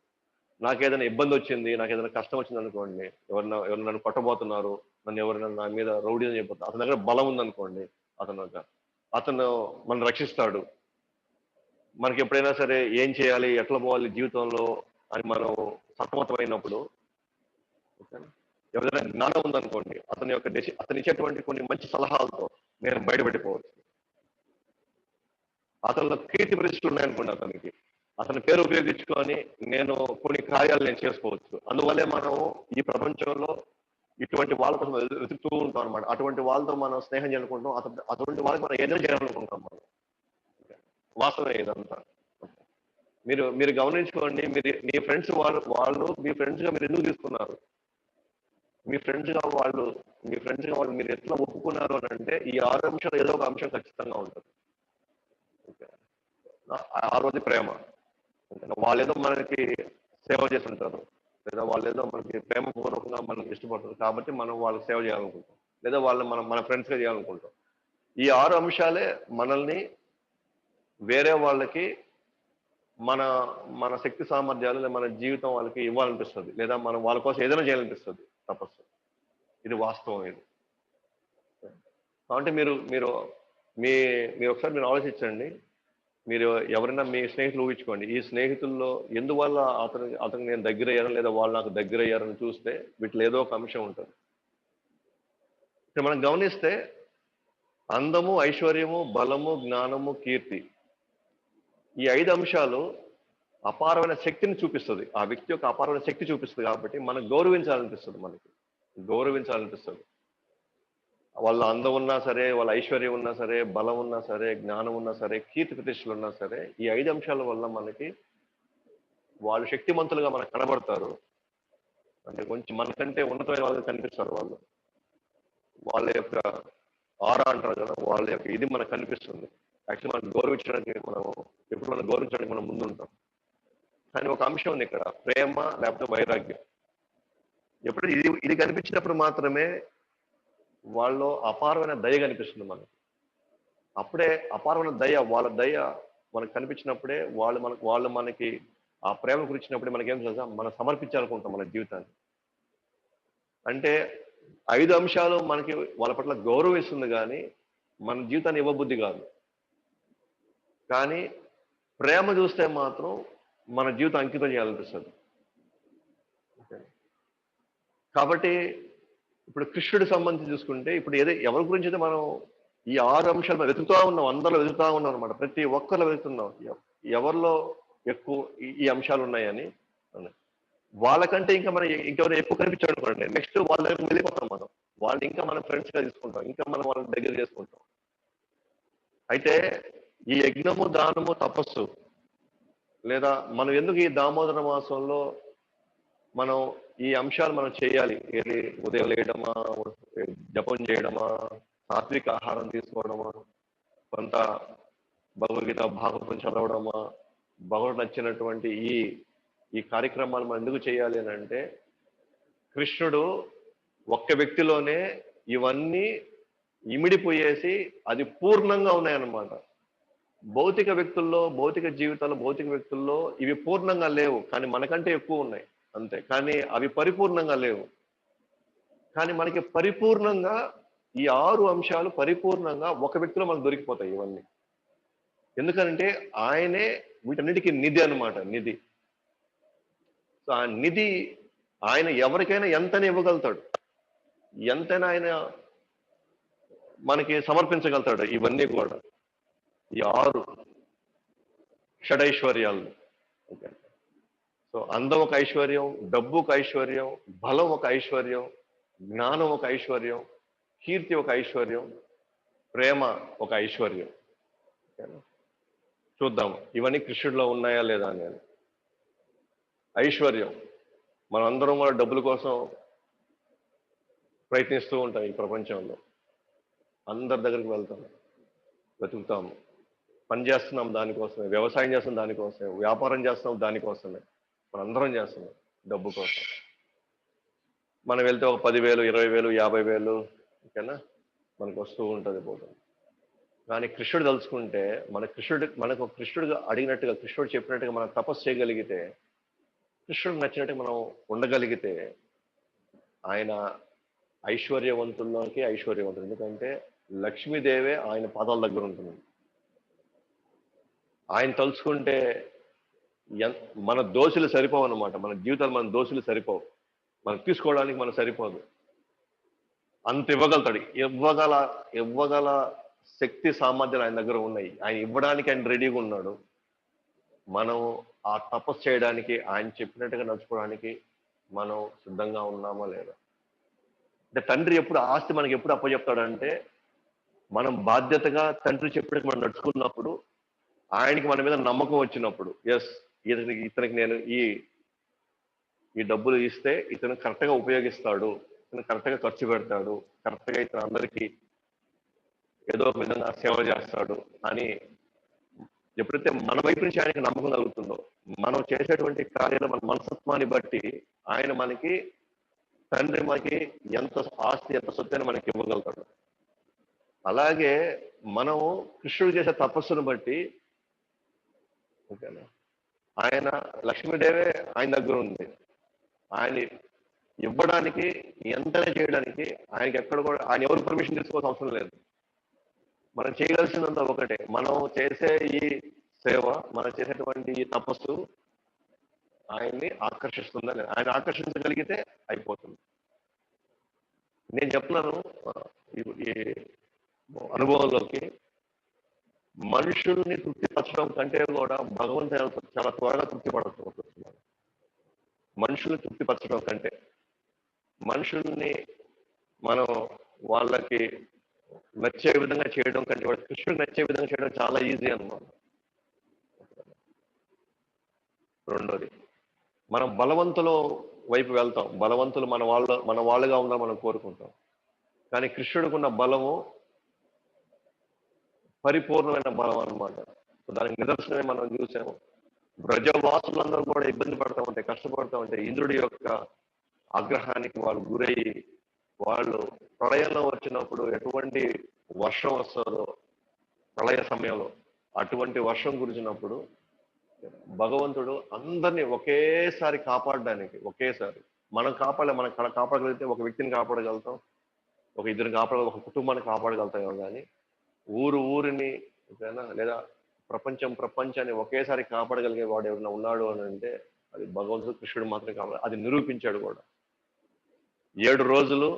Speaker 1: నాకేదైనా ఇబ్బంది వచ్చింది, నాకేదైనా కష్టం వచ్చింది అనుకోండి, ఎవరు నన్ను కొట్టబోతున్నారు, నన్ను ఎవరైనా నా మీద రౌడీ అని చెప్పిపోతారు, అతని దగ్గర బలం ఉందనుకోండి, అతను మనం రక్షిస్తాడు. మనకి ఎప్పుడైనా సరే ఏం చేయాలి, ఎట్లా పోవాలి జీవితంలో అని మనం సతమతమైనప్పుడు ఎవరైనా జ్ఞానం ఉందనుకోండి, అతను ఇచ్చేటువంటి కొన్ని మంచి సలహాలతో నేను బయటపెట్టిపోవచ్చు. అతనిలో కీర్తి ప్రతిష్టలు ఉన్నాయనుకోండి, అతని పేరు ఉపయోగించుకొని నేను కొన్ని కార్యాలు నేను చేసుకోవచ్చు. అందువల్లే మనం ఈ ప్రపంచంలో ఇటువంటి వాళ్ళ కోసం వెతుకుతూ ఉంటాం అనమాట. అటువంటి వాళ్ళతో మనం స్నేహం చేయాలనుకుంటాం, అటువంటి వాళ్ళకి మనం ఏదైనా చేయాలనుకుంటాం మనం. వాస్తవమే ఇదంతా. మీరు మీరు గమనించుకోండి, మీ ఫ్రెండ్స్ వాళ్ళు మీ ఫ్రెండ్స్ గా మీరు ఎందుకు తీసుకున్నారు? మీ ఫ్రెండ్స్ గా వాళ్ళు మీరు ఎట్లా ఒప్పుకున్నారు అని అంటే ఈ 6 అంశాలు ఏదో ఒక అంశం ఖచ్చితంగా ఉంటుంది. ఆ రోజు ప్రేమ, వాళ్ళేదో మనకి సేవ చేస్తుంటారు, లేదా వాళ్ళేదో మనకి ప్రేమపూర్వకంగా మనకి ఇష్టపడతారు కాబట్టి మనం వాళ్ళకి సేవ చేయాలనుకుంటాం, లేదా మన ఫ్రెండ్స్ గా చేయాలనుకుంటాం. ఈ 6 అంశాలే మనల్ని వేరే వాళ్ళకి మన మన శక్తి సామర్థ్యాలు లేదా మన జీవితం వాళ్ళకి ఇవ్వాలనిపిస్తుంది, లేదా మనం వాళ్ళ కోసం ఏదైనా చేయాలనిపిస్తుంది. తపస్సు ఇది వాస్తవం. ఇది కాబట్టి మీరు మీరు మీ మీరు ఒకసారి మీరు ఆలోచించండి. మీరు ఎవరైనా మీ స్నేహితులు ఊహించుకోండి, ఈ స్నేహితుల్లో ఎందువల్ల అతనికి నేను దగ్గర అయ్యాను, లేదా వాళ్ళు నాకు దగ్గర అయ్యారని చూస్తే వీటిలో ఏదో ఒక అంశం ఉంటుంది. ఇక్కడ మనం గమనిస్తే అందము, ఐశ్వర్యము, బలము, జ్ఞానము, కీర్తి, ఈ 5 అంశాలు అపారమైన శక్తిని చూపిస్తుంది. ఆ వ్యక్తి యొక్క అపారమైన శక్తి చూపిస్తుంది కాబట్టి మనం గౌరవించాలనిపిస్తుంది. వాళ్ళ అందం ఉన్నా సరే, వాళ్ళ ఐశ్వర్యం ఉన్నా సరే, బలం ఉన్నా సరే, జ్ఞానం ఉన్నా సరే, కీర్తి ప్రతిష్టలు ఉన్నా సరే, ఈ 5 అంశాల వల్ల మనకి వాళ్ళు శక్తిమంతులుగా మనకు కనబడతారు. అంటే కొంచెం మనకంటే ఉన్నతమైన వాళ్ళు కనిపిస్తారు. వాళ్ళ యొక్క ఆరా అంటారు కదా, వాళ్ళ యొక్క ఇది మనకు కనిపిస్తుంది. యాక్చువల్లీ మనం గౌరవించడానికి మనం ముందుంటాం. కానీ ఒక అంశం ఉంది ఇక్కడ, ప్రేమ లేకపోతే వైరాగ్యం. ఎప్పుడు ఇది కనిపించినప్పుడు మాత్రమే వాళ్ళు అపారమైన దయ కనిపిస్తుంది మనకి. అప్పుడే అపారమైన వాళ్ళ దయ మనకు కనిపించినప్పుడే వాళ్ళు మనకి ఆ ప్రేమ గురించినప్పుడే మనకేం తెలుసా, మనం సమర్పించాలనుకుంటాం మన జీవితాన్ని. అంటే 5 అంశాలు మనకి వాళ్ళ పట్ల గౌరవిస్తుంది కానీ మన జీవితాన్ని ఇవ్వబుద్ధి కాదు. కానీ ప్రేమ చూస్తే మాత్రం మన జీవితం అంకితం చేయాలనిపిస్తుంది. కాబట్టి ఇప్పుడు కృష్ణుడికి సంబంధించి చూసుకుంటే, ఇప్పుడు ఎవరి గురించి అయితే మనం ఈ 6 అంశాలు వెతుకుతా ఉన్నాం, అందరిలో వెతుకుతా ఉన్నాం అనమాట. ప్రతి ఒక్కరిలో వెతుకుతున్నాం ఎవరిలో ఎక్కువ ఈ అంశాలు ఉన్నాయని. వాళ్ళకంటే ఇంకా మనం ఇంకెవరైనా ఎక్కువ కనిపించాడు అనుకోండి, నెక్స్ట్ వాళ్ళ దగ్గర వెళ్ళిపోతాం మనం. వాళ్ళు ఇంకా మనం ఫ్రెండ్స్ గా తీసుకుంటాం, ఇంకా మనం వాళ్ళని దగ్గర చేసుకుంటాం. అయితే ఈ యజ్ఞము, దానము, తపస్సు, లేదా మనం ఎందుకు ఈ దామోదర మాసంలో మనం ఈ అంశాలు మనం చేయాలి? ఏది ఉదయం లేయడమా, జపం చేయడమా, సాత్విక ఆహారం తీసుకోవడమా, కొంత భగవద్గీత భాగవతం చదవడమా, భగవద్ నచ్చినటువంటి ఈ కార్యక్రమాలు మనం ఎందుకు చేయాలి అని అంటే, కృష్ణుడు ఒక్క వ్యక్తిలోనే ఇవన్నీ ఇమిడిపోయేసి అది పూర్ణంగా ఉన్నాయన్నమాట. భౌతిక జీవితాల్లో భౌతిక వ్యక్తుల్లో ఇవి పూర్ణంగా లేవు, కానీ మనకంటే ఎక్కువ ఉన్నాయి అంతే. కానీ అవి పరిపూర్ణంగా లేవు. కానీ మనకి పరిపూర్ణంగా ఈ 6 అంశాలు పరిపూర్ణంగా ఒక వ్యక్తిలో మనకు దొరికిపోతాయి ఇవన్నీ. ఎందుకంటే ఆయనే వీటన్నిటికీ నిధి అన్నమాట, నిధి. సో ఆ నిధి ఆయన ఎవరికైనా ఎంతనే ఇవ్వగలుగుతాడు, ఎంతైనా ఆయన మనకి సమర్పించగలుగుతాడు. ఇవన్నీ కూడా ఈ 6 షడైశ్వర్యాలు. ఓకే. సో అందం ఒక ఐశ్వర్యం, డబ్బు ఒక ఐశ్వర్యం, బలం ఒక ఐశ్వర్యం, జ్ఞానం ఒక ఐశ్వర్యం, కీర్తి ఒక ఐశ్వర్యం, ప్రేమ ఒక ఐశ్వర్యం. చూద్దాం ఇవన్నీ కృష్ణుడిలో ఉన్నాయా లేదా అని. ఐశ్వర్యం, మనం అందరం కూడా డబ్బుల కోసం ప్రయత్నిస్తూ ఉంటాం ఈ ప్రపంచంలో. అందరి దగ్గరికి వెళ్తాం, వెతుకుతాము, పని చేస్తున్నాం దానికోసమే, వ్యవసాయం చేస్తున్నాం దానికోసమే, వ్యాపారం చేస్తున్నాం దానికోసమే, మనందరం చేస్తున్నాం డబ్బు కోసం. మనం వెళ్తే ఒక 10,000, 20,000, 50,000 ఓకేనా మనకు వస్తూ ఉంటుంది పోతుంది. కానీ కృష్ణుడు తలుచుకుంటే మనకు కృష్ణుడు అడిగినట్టుగా, కృష్ణుడు చెప్పినట్టుగా మనం తపస్సు చేయగలిగితే, కృష్ణుడికి నచ్చినట్టుగా మనం ఉండగలిగితే, ఆయన ఐశ్వర్యవంతుల్లోకి ఐశ్వర్యవంతుడు. ఎందుకంటే లక్ష్మీదేవే ఆయన పాదాల దగ్గర ఉంటుంది. ఆయన తలుచుకుంటే మన దోషులు సరిపోవు అనమాట. మన జీవితాలు మన దోషులు సరిపోవు, మనం తీసుకోవడానికి మనం సరిపోదు. అంత ఇవ్వగలుగుతాడు. ఇవ్వగల శక్తి సామర్థ్యాలు ఆయన దగ్గర ఉన్నాయి. ఆయన ఇవ్వడానికి ఆయన రెడీగా ఉన్నాడు. మనం ఆ తపస్సు చేయడానికి, ఆయన చెప్పినట్టుగా నడుచుకోవడానికి మనం సిద్ధంగా ఉన్నామా లేదా? అంటే తండ్రి ఎప్పుడు ఆస్తి మనకి ఎప్పుడు అప్పచెప్తాడంటే, మనం బాధ్యతగా తండ్రి చెప్పినట్టు మనం నడుచుకున్నప్పుడు, ఆయనకి మన మీద నమ్మకం వచ్చినప్పుడు, ఎస్ ఇతనికి నేను ఈ డబ్బులు ఇస్తే ఇతను కరెక్ట్గా ఉపయోగిస్తాడు, ఇతను కరెక్ట్గా ఖర్చు పెడతాడు, కరెక్ట్గా ఇతను అందరికీ ఏదో ఒక విధంగా సేవ చేస్తాడు అని ఎప్పుడైతే మన వైపు నుంచి ఆయనకి నమ్మకం కలుగుతుందో, మనం చేసేటువంటి కార్యాలు మన మనస్తత్వాన్ని బట్టి తండ్రి మనకి ఎంత ఆస్తి, ఎంత సొత్తైనా మనకి ఇవ్వగలుగుతాడు. అలాగే మనం కృష్ణుడు చేసే తపస్సును బట్టి ఓకేనా, ఆయన లక్ష్మీదేవే ఆయన దగ్గర ఉంది. ఆయన ఇవ్వడానికి, ఎంతనే చేయడానికి ఆయనకి ఎక్కడ కూడా ఆయన ఎవరు పర్మిషన్ తీసుకోవాల్సిన అవసరం లేదు. మనం చేయగలిసిందంతా ఒకటే, మనం చేసే ఈ సేవ, మనం చేసేటువంటి ఈ తపస్సు ఆయన్ని ఆకర్షిస్తుందని, ఆయన ఆకర్షించగలిగితే అయిపోతుంది. నేను చెప్తున్నాను ఈ అనుభవంలోకి, మనుషుల్ని తృప్తిపరచడం కంటే కూడా భగవంతుడు చాలా త్వరగా తృప్తిపడుతున్నాడు. మనుషుల్ని తృప్తిపరచడం కంటే మనుషుల్ని మనం వాళ్ళకి నచ్చే విధంగా చేయడం కంటే, వాడు కృష్ణుడికి నచ్చే విధంగా చేయడం చాలా ఈజీ అన్నమాట. రెండోది, మనం బలవంతుల వైపు వెళ్తాం. బలవంతులు మన వాళ్ళుగా ఉండాలని మనం కోరుకుంటాం. కానీ కృష్ణుడికున్న బలము పరిపూర్ణమైన బలం అన్నమాట. దానికి నిదర్శనమే మనం చూసాము. బ్రజవాసులందరూ కూడా ఇబ్బంది పడతా ఉంటే, కష్టపడతా ఉంటే, ఇంద్రుడి యొక్క ఆగ్రహానికి వాళ్ళు గురయ్యి, వాళ్ళు ప్రళయంలో వచ్చినప్పుడు ఎటువంటి వర్షం వస్తుందో, ప్రళయ సమయంలో అటువంటి వర్షం కురిచినప్పుడు భగవంతుడు అందరినీ ఒకేసారి కాపాడడానికి, మనం కాపాడగలిగితే ఒక వ్యక్తిని కాపాడగలుగుతాం, ఒక ఇద్దరిని ఒక కుటుంబాన్ని కాపాడగలుగుతాం. కానీ ఊరిని లేదా ప్రపంచాన్ని ఒకేసారి కాపాడగలిగే వాడు ఎవరైనా ఉన్నాడు అని అంటే అది భగవంతుడు, కృష్ణుడు మాత్రమే కాపాడు. అది నిరూపించాడు కూడా. 7 రోజులు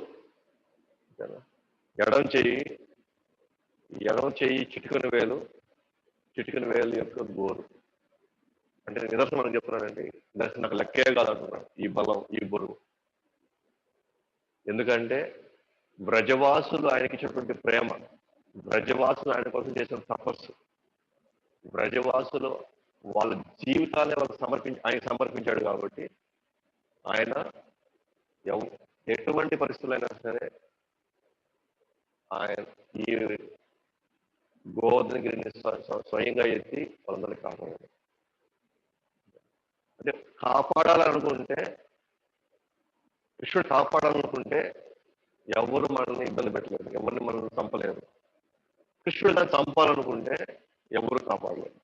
Speaker 1: ఎడం చెయ్యి చిటికెన వేలు యొక్క గోరు అంటే నిదర్శనం మనం చెప్తున్నానండి. దానికి నాకు లెక్కే కాదంటున్నాడు ఈ బలం, ఈ బరువు. ఎందుకంటే బ్రజవాసులు ఆయనకి ఇచ్చినటువంటి ప్రేమ, బ్రజవాసులు ఆయన కోసం చేసిన తపస్సు, బ్రజవాసులు వాళ్ళ జీవితాన్ని ఆయన సమర్పించాడు. కాబట్టి ఆయన ఎటువంటి పరిస్థితులైనా సరే ఆయన ఈ గోవర్ధనగిరిని స్వయంగా ఎత్తి వాళ్ళందరినీ కాపాడాడు. అంటే కాపాడాలనుకుంటే, కృష్ణుడు కాపాడాలనుకుంటే ఎవరు మనల్ని ఇబ్బంది పెట్టలేదు, ఎవరిని మనల్ని చంపలేదు. కృష్ణుడు దాన్ని చంపాలనుకుంటే ఎవరు కాపాడలేదు.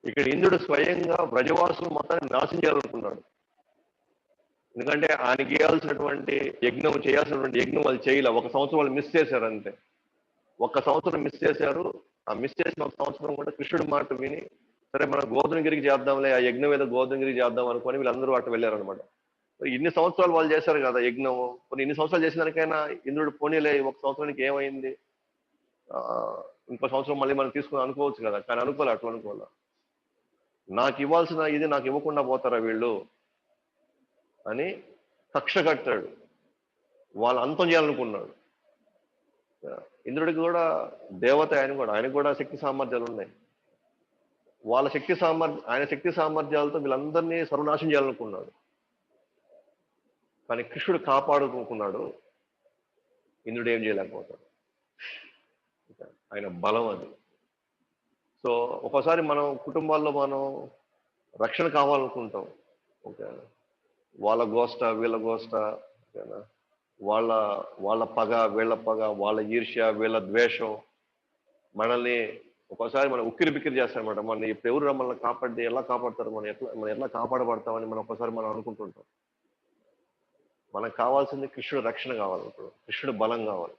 Speaker 1: ఇక్కడ ఇంద్రుడు స్వయంగా బ్రజవాసులు మొత్తాన్ని నాశనం చేయాలనుకున్నాడు. ఎందుకంటే ఆయన చేయాల్సినటువంటి యజ్ఞం వాళ్ళు చేయలే. 1 సంవత్సరం వాళ్ళు మిస్ చేశారు అంతే. 1 సంవత్సరం మిస్ చేశారు. ఆ మిస్ చేసిన 1 సంవత్సరం కూడా కృష్ణుడి మాట విని, సరే మనం గోవర్ధనగిరికి చేద్దాంలే, ఆ యజ్ఞం ఏదో గోవర్ధనగిరికి చేద్దాం అనుకొని వీళ్ళందరూ అటు వెళ్ళారనమాట. ఇన్ని సంవత్సరాలు వాళ్ళు చేశారు కదా యజ్ఞం, కొన్ని ఇన్ని సంవత్సరాలు చేసిన దానికైనా ఇంద్రుడు పోనీలే, 1 సంవత్సరానికి ఏమైంది, ఇంకో సంవత్సరం మళ్ళీ మనం తీసుకుని అనుకోవచ్చు కదా. కానీ అట్లా అనుకోలే. నాకు ఇవ్వాల్సిన ఇది నాకు ఇవ్వకుండా పోతారా వీళ్ళు అని కక్ష కట్టాడు. వాళ్ళు అంతం చేయాలనుకున్నాడు. ఇంద్రుడికి కూడా దేవత, ఆయనకు కూడా శక్తి సామర్థ్యాలు ఉన్నాయి. ఆయన శక్తి సామర్థ్యాలతో వీళ్ళందరినీ సర్వనాశం చేయాలనుకున్నాడు. కానీ కృష్ణుడు కాపాడుకున్నాడు, ఇంద్రుడు ఏం చేయలేకపోతాడు. ఆయన బలం అది. సో ఒకసారి మనం కుటుంబాల్లో మనం రక్షణ కావాలనుకుంటాం. ఓకే, వాళ్ళ గోష్ట వీళ్ళ గోష్ట, ఓకేనా, వాళ్ళ వాళ్ళ పగ వీళ్ళ పగ, వాళ్ళ ఈర్ష్య వీళ్ళ ద్వేషం మనల్ని ఒకసారి మనం ఉక్కిరి బిక్కిరి చేస్తారనమాట. మన ఇప్పుడు ఎవరు మనల్ని కాపాడితే ఎలా కాపాడతారు, మనం ఎట్లా కాపాడబడతామని మనం ఒకసారి మనం అనుకుంటుంటాం. మనకు కావాల్సింది కృష్ణుడు రక్షణ కావాలి, ఇప్పుడు కృష్ణుడు బలం కావాలి.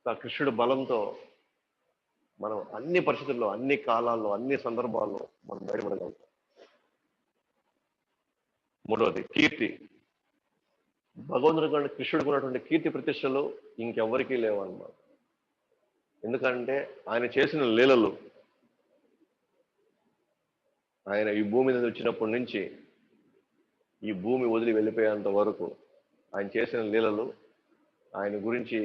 Speaker 1: ఆ కృష్ణుడు బలంతో మనం అన్ని పరిస్థితుల్లో, అన్ని కాలాల్లో, అన్ని సందర్భాల్లో మనం బయటపడగలుగుతాం. మూడవది కీర్తి. భగవంతుడు కంటే కృష్ణుడికి ఉన్నటువంటి కీర్తి ప్రతిష్టలు ఇంకెవ్వరికీ లేవన్నమాట. ఎందుకంటే ఆయన చేసిన లీలలు, ఆయన ఈ భూమి మీద వచ్చినప్పటి నుంచి ఈ భూమి వదిలి వెళ్ళిపోయేంత వరకు ఆయన చేసిన లీలలు, ఆయన గురించి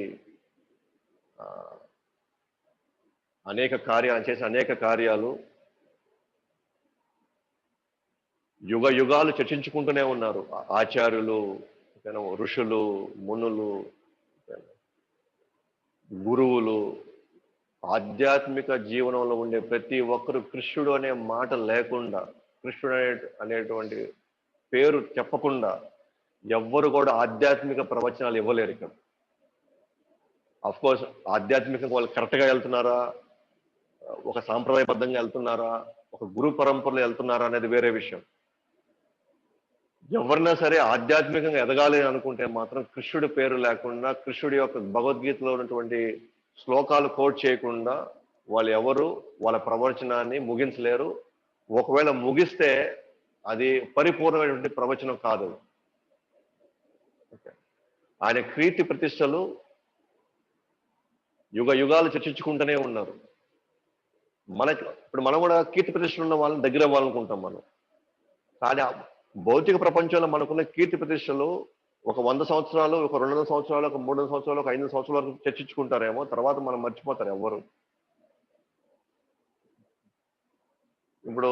Speaker 1: ఆయన చేసిన అనేక కార్యాలు యుగ యుగాలు చర్చించుకుంటూనే ఉన్నారు. ఆచార్యులు, ఋషులు, మునులు, గురువులు, ఆధ్యాత్మిక జీవనంలో ఉండే ప్రతి ఒక్కరు కృష్ణుడు అనే మాట లేకుండా, కృష్ణుడు అనేటువంటి పేరు చెప్పకుండా ఎవ్వరు కూడా ఆధ్యాత్మిక ప్రవచనాలు ఇవ్వలేరు ఇక్కడ. అఫ్ కోర్స్ ఆధ్యాత్మికంగా వాళ్ళు కరెక్ట్గా వెళ్తున్నారా, ఒక సాంప్రదాయబద్ధంగా వెళ్తున్నారా, ఒక గురు పరంపరలో వెళ్తున్నారా అనేది వేరే విషయం. ఎవరినా సరే ఆధ్యాత్మికంగా ఎదగాలి అనుకుంటే మాత్రం కృష్ణుడి పేరు లేకుండా, కృష్ణుడి యొక్క భగవద్గీతలో ఉన్నటువంటి శ్లోకాలు కోట్ చేయకుండా వాళ్ళు ఎవరు వాళ్ళ ప్రవచనాన్ని ముగించలేరు. ఒకవేళ ముగిస్తే అది పరిపూర్ణమైనటువంటి ప్రవచనం కాదు. ఆయన కీర్తి ప్రతిష్టలు యుగ యుగాలు చర్చించుకుంటూనే ఉన్నారు. ఇప్పుడు మనం కూడా కీర్తి ప్రతిష్టలు ఉన్న వాళ్ళని దగ్గర అవ్వాలనుకుంటాం మనం. కానీ భౌతిక ప్రపంచంలో మనకున్న కీర్తి ప్రతిష్టలు ఒక 100 సంవత్సరాలు, ఒక 200 సంవత్సరాలు, ఒక 300 సంవత్సరాలు, ఒక 500 సంవత్సరాల వరకు చర్చించుకుంటారేమో, తర్వాత మనం మర్చిపోతారు ఎవ్వరు. ఇప్పుడు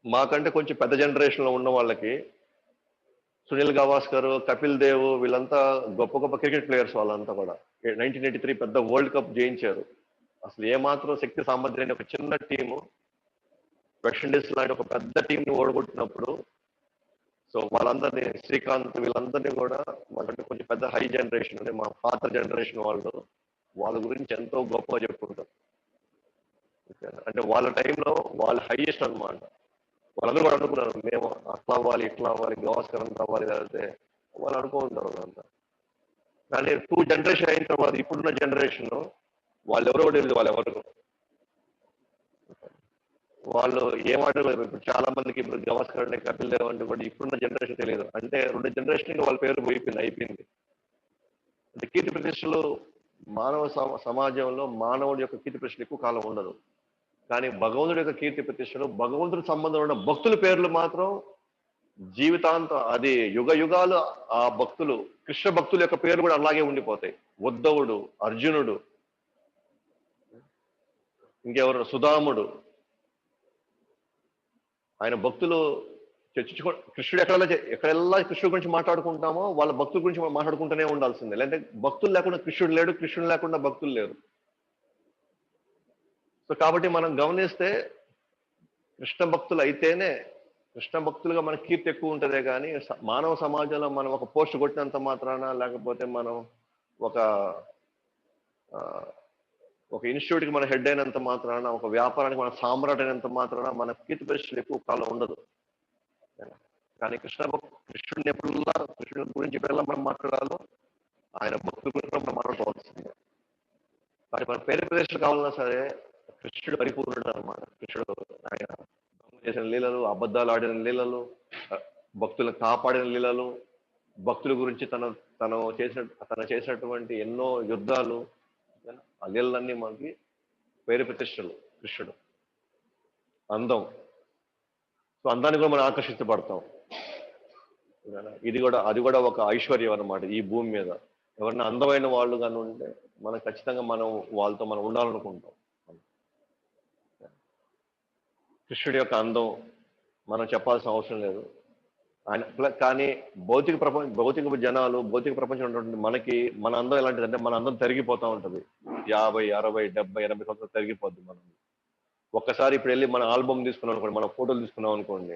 Speaker 1: మాకంటే కొంచెం పెద్ద జనరేషన్ లో ఉన్న వాళ్ళకి సునీల్ గవాస్కర్, కపిల్ దేవ్ వీళ్ళంతా గొప్ప గొప్ప క్రికెట్ ప్లేయర్స్. వాళ్ళంతా కూడా 1983 పెద్ద వరల్డ్ కప్ జయించారు. అసలు ఏమాత్రం శక్తి సామర్థ్యం ఒక చిన్న టీము వెస్టిండీస్ లాంటి ఒక పెద్ద టీంని ఓడగొట్టినప్పుడు, సో వాళ్ళందరినీ, శ్రీకాంత్ వీళ్ళందరినీ కూడా వాళ్ళంటే కొంచెం పెద్ద హై జనరేషన్, అంటే మా ఫాదర్ జనరేషన్ వాళ్ళ గురించి ఎంతో గొప్పగా చెప్పుకుంటారు. అంటే వాళ్ళ టైంలో వాళ్ళు హైయెస్ట్ అనమాట. వాళ్ళందరూ కూడా అనుకున్నారు మేము అట్లా అవ్వాలి, ఇట్లా అవ్వాలి, గవాస్కర్ అంతా అవ్వాలి, లేకపోతే వాళ్ళు అనుకుంటారు వాళ్ళంతా. కానీ 2 జనరేషన్ అయిన తర్వాత ఇప్పుడున్న జనరేషన్ వాళ్ళు ఎవరో తెలియదు, వాళ్ళు ఏమంటారు. ఇప్పుడు చాలా మందికి ఇప్పుడు గవాస్కర్ అంటే, కపిల్ దేవ్ అంటే కూడా ఇప్పుడున్న జనరేషన్ తెలియదు. అంటే 2 జనరేషన్ వాళ్ళ పేరు అయిపోయింది. అంటే కీర్తి ప్రతిష్టలు మానవ సమాజంలో మానవుడి యొక్క కీర్తి ప్రతిష్టలు ఎక్కువ కాలం ఉండదు. కానీ భగవంతుడి యొక్క కీర్తి ప్రతిష్టలు, భగవంతుడి సంబంధం ఉన్న భక్తుల పేర్లు మాత్రం జీవితాంతం, అది యుగ యుగాలు ఆ భక్తులు, కృష్ణ భక్తుల యొక్క పేర్లు కూడా అలాగే ఉండిపోతాయి. ఉద్ధవుడు, అర్జునుడు, ఇంకెవరు, సుధాముడు, ఆయన భక్తులు కృష్ణుడు ఎక్కడెల్లా కృష్ణుడి గురించి మాట్లాడుకుంటామో వాళ్ళ భక్తుల గురించి మాట్లాడుకుంటూనే ఉండాల్సిందే. లేదంటే భక్తులు లేకుండా కృష్ణుడు లేడు, కృష్ణుడు లేకుండా భక్తులు లేరు. సో కాబట్టి మనం గమనిస్తే కృష్ణ భక్తులు అయితేనే, కృష్ణ భక్తులుగా మన కీర్తి ఎక్కువ ఉంటుందే కానీ మానవ సమాజంలో మనం ఒక పోస్ట్ కొట్టినంత మాత్రాన, లేకపోతే మనం ఒక ఇన్స్టిట్యూట్కి మన హెడ్ అయినంత మాత్రాన, ఒక వ్యాపారానికి మన సామ్రాట్ అయినంత మాత్రాన మన కీర్తి పరిస్థితులు ఎక్కువ కాలం ఉండదు. కానీ కృష్ణుడిని ఎప్పుడల్లా, కృష్ణుడి గురించి ఎప్పుడల్లా మనం మాట్లాడాలో ఆయన భక్తుల గురించి మనం మాట్లాడుకోవాల్సింది. కానీ మన పేరు ప్రదేశాలు కావాలన్నా సరే కృష్ణుడు పరిపూర్ణుడు అనమాట. కృష్ణుడు ఆయన చేసిన లీలలు, అబద్ధాలు ఆడిన లీలలు, భక్తులను కాపాడిన లీలలు, భక్తుల గురించి తను చేసినటువంటి ఎన్నో యుద్ధాలు, ఆ లీలలన్నీ మనకి పేరు ప్రతిష్టలు. కృష్ణుడు అందం, సో అందానికి కూడా మనం ఆకర్షించబడతాం. అది కూడా ఒక ఐశ్వర్యం అన్నమాట ఈ భూమి మీద. ఎవరైనా అందమైన వాళ్ళు కానీ ఉంటే మనం ఖచ్చితంగా వాళ్ళతో మనం ఉండాలనుకుంటాం. కృష్ణుడి యొక్క అందం మనం చెప్పాల్సిన అవసరం లేదు. కానీ భౌతిక జనాలు, భౌతిక ప్రపంచం ఉన్నటువంటి మనకి మన అందం ఎలాంటిదంటే మన అందం తరిగిపోతా ఉంటది. 50, 60, 70, 80 సంవత్సరాలు తరిగిపోద్ది మనం. ఒక్కసారి ఇప్పుడు వెళ్ళి మన ఆల్బమ్ తీసుకున్నాం అనుకోండి, మన ఫోటోలు తీసుకున్నాం అనుకోండి,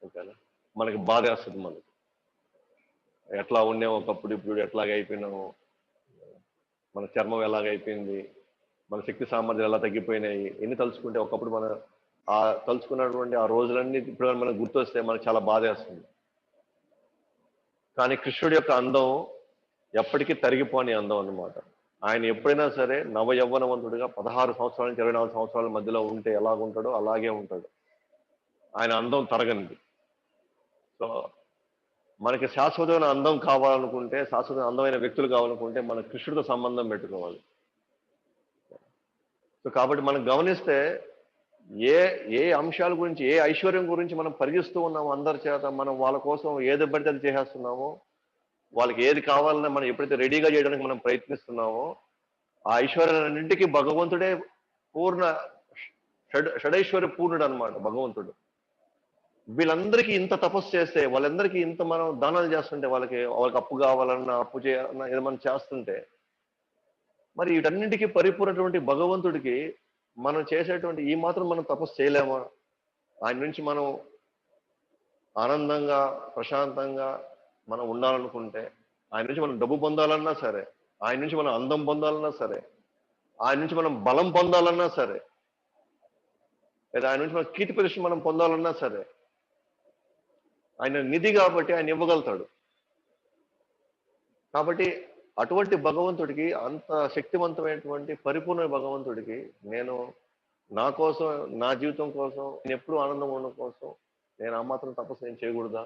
Speaker 1: ఓకేనా, మనకి బాధేస్తుంది. మనకి ఎట్లా ఉన్నాం ఒకప్పుడు, ఇప్పుడు ఎట్లాగ అయిపోయినాము, మన చర్మం ఎలాగైపోయింది, మన శక్తి సామర్థ్యాలు ఎలా తగ్గిపోయినాయి, ఎన్ని తలుచుకుంటే ఒకప్పుడు మన ఆ తలుచుకున్నటువంటి ఆ రోజులన్నీ ఇప్పుడు మనకు గుర్తొస్తే మనకు చాలా బాధేస్తుంది. కానీ కృష్ణుడి యొక్క అందం ఎప్పటికీ తరిగిపోని అందం అన్నమాట. ఆయన ఎప్పుడైనా సరే నవ యవ్వనవంతుడిగా 16 సంవత్సరాల నుంచి 24 సంవత్సరాల మధ్యలో ఉంటే ఎలాగుంటాడో అలాగే ఉంటాడు. ఆయన అందం తరగనిది. సో మనకి శాశ్వతమైన అందం కావాలనుకుంటే, శాశ్వతమైన అందమైన వ్యక్తులు కావాలనుకుంటే మన కృష్ణుడితో సంబంధం పెట్టుకోవాలి. సో కాబట్టి మనం గమనిస్తే ఏ ఏ అంశాల గురించి, ఏ ఐశ్వర్యం గురించి మనం పరిగిస్తూ ఉన్నామో అందరి చేత, మనం వాళ్ళ కోసం ఏది పడితే అది చేసేస్తున్నామో, వాళ్ళకి ఏది కావాలన్నా మనం ఎప్పుడైతే రెడీగా చేయడానికి మనం ప్రయత్నిస్తున్నామో, ఆ ఐశ్వర్యాలన్నింటికి భగవంతుడే పూర్ణ షడైశ్వర్య పూర్ణుడు అనమాట భగవంతుడు. వీళ్ళందరికీ ఇంత తపస్సు చేస్తే, వాళ్ళందరికీ ఇంత మనం దానాలు చేస్తుంటే, వాళ్ళకి అప్పు కావాలన్నా, అప్పు చేయాలన్నా ఏదో మనం చేస్తుంటే, మరి వీటన్నింటికి పరిపూర్ణటువంటి భగవంతుడికి మనం చేసేటువంటి ఈ మాత్రం మనం తపస్సు చేయలేమా? ఆయన నుంచి మనం ఆనందంగా, ప్రశాంతంగా మనం ఉండాలనుకుంటే, ఆయన నుంచి మనం డబ్బు పొందాలన్నా సరే, ఆయన నుంచి మనం అందం పొందాలన్నా సరే, ఆయన నుంచి మనం బలం పొందాలన్నా సరే, లేదా ఆయన నుంచి మనం కీర్తి ప్రతిష్టలు మనం పొందాలన్నా సరే, ఆయన నిధి కాబట్టి ఆయన ఇవ్వగలుగుతాడు. కాబట్టి అటువంటి భగవంతుడికి, అంత శక్తివంతమైనటువంటి పరిపూర్ణ భగవంతుడికి నేను నా కోసం, నా జీవితం కోసం, నేను ఎప్పుడూ ఆనందం ఉండడం కోసం నేను ఆ మాత్రం తపస్సు నేను చేయకూడదా?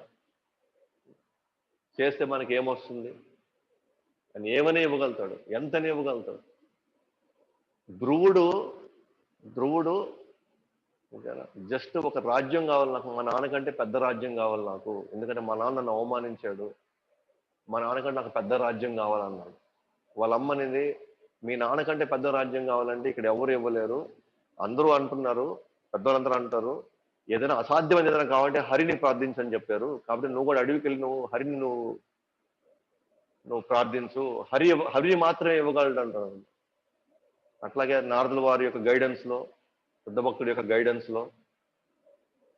Speaker 1: చేస్తే మనకి ఏమొస్తుంది అని ఏమని ఇవ్వగలుగుతాడు, ఎంతని ఇవ్వగలుగుతాడు. ధ్రువుడు ధ్రువుడు ఓకేనా, జస్ట్ ఒక రాజ్యం కావాలి నాకు, మా నాన్నకంటే పెద్ద రాజ్యం కావాలి నాకు, ఎందుకంటే మా నాన్న నన్ను అవమానించాడు, మా నాన్నకంటే నాకు పెద్ద రాజ్యం కావాలన్నాడు. వాళ్ళ అమ్మ అనేది, మీ నాన్నకంటే పెద్ద రాజ్యం కావాలంటే ఇక్కడ ఎవరు ఇవ్వలేరు, అందరూ అంటున్నారు, పెద్దవాళ్ళందరూ అంటారు, ఏదైనా అసాధ్యమైన ఏదైనా కావాలంటే హరిని ప్రార్థించని చెప్పారు, కాబట్టి నువ్వు కూడా అడవికి వెళ్ళి నువ్వు హరిని నువ్వు ప్రార్థించు, హరి మాత్రమే ఇవ్వగలడు అంటారు. అట్లాగే నారదుల వారి యొక్క గైడెన్స్ లో, బుద్ధ భక్తుడి యొక్క గైడెన్స్ లో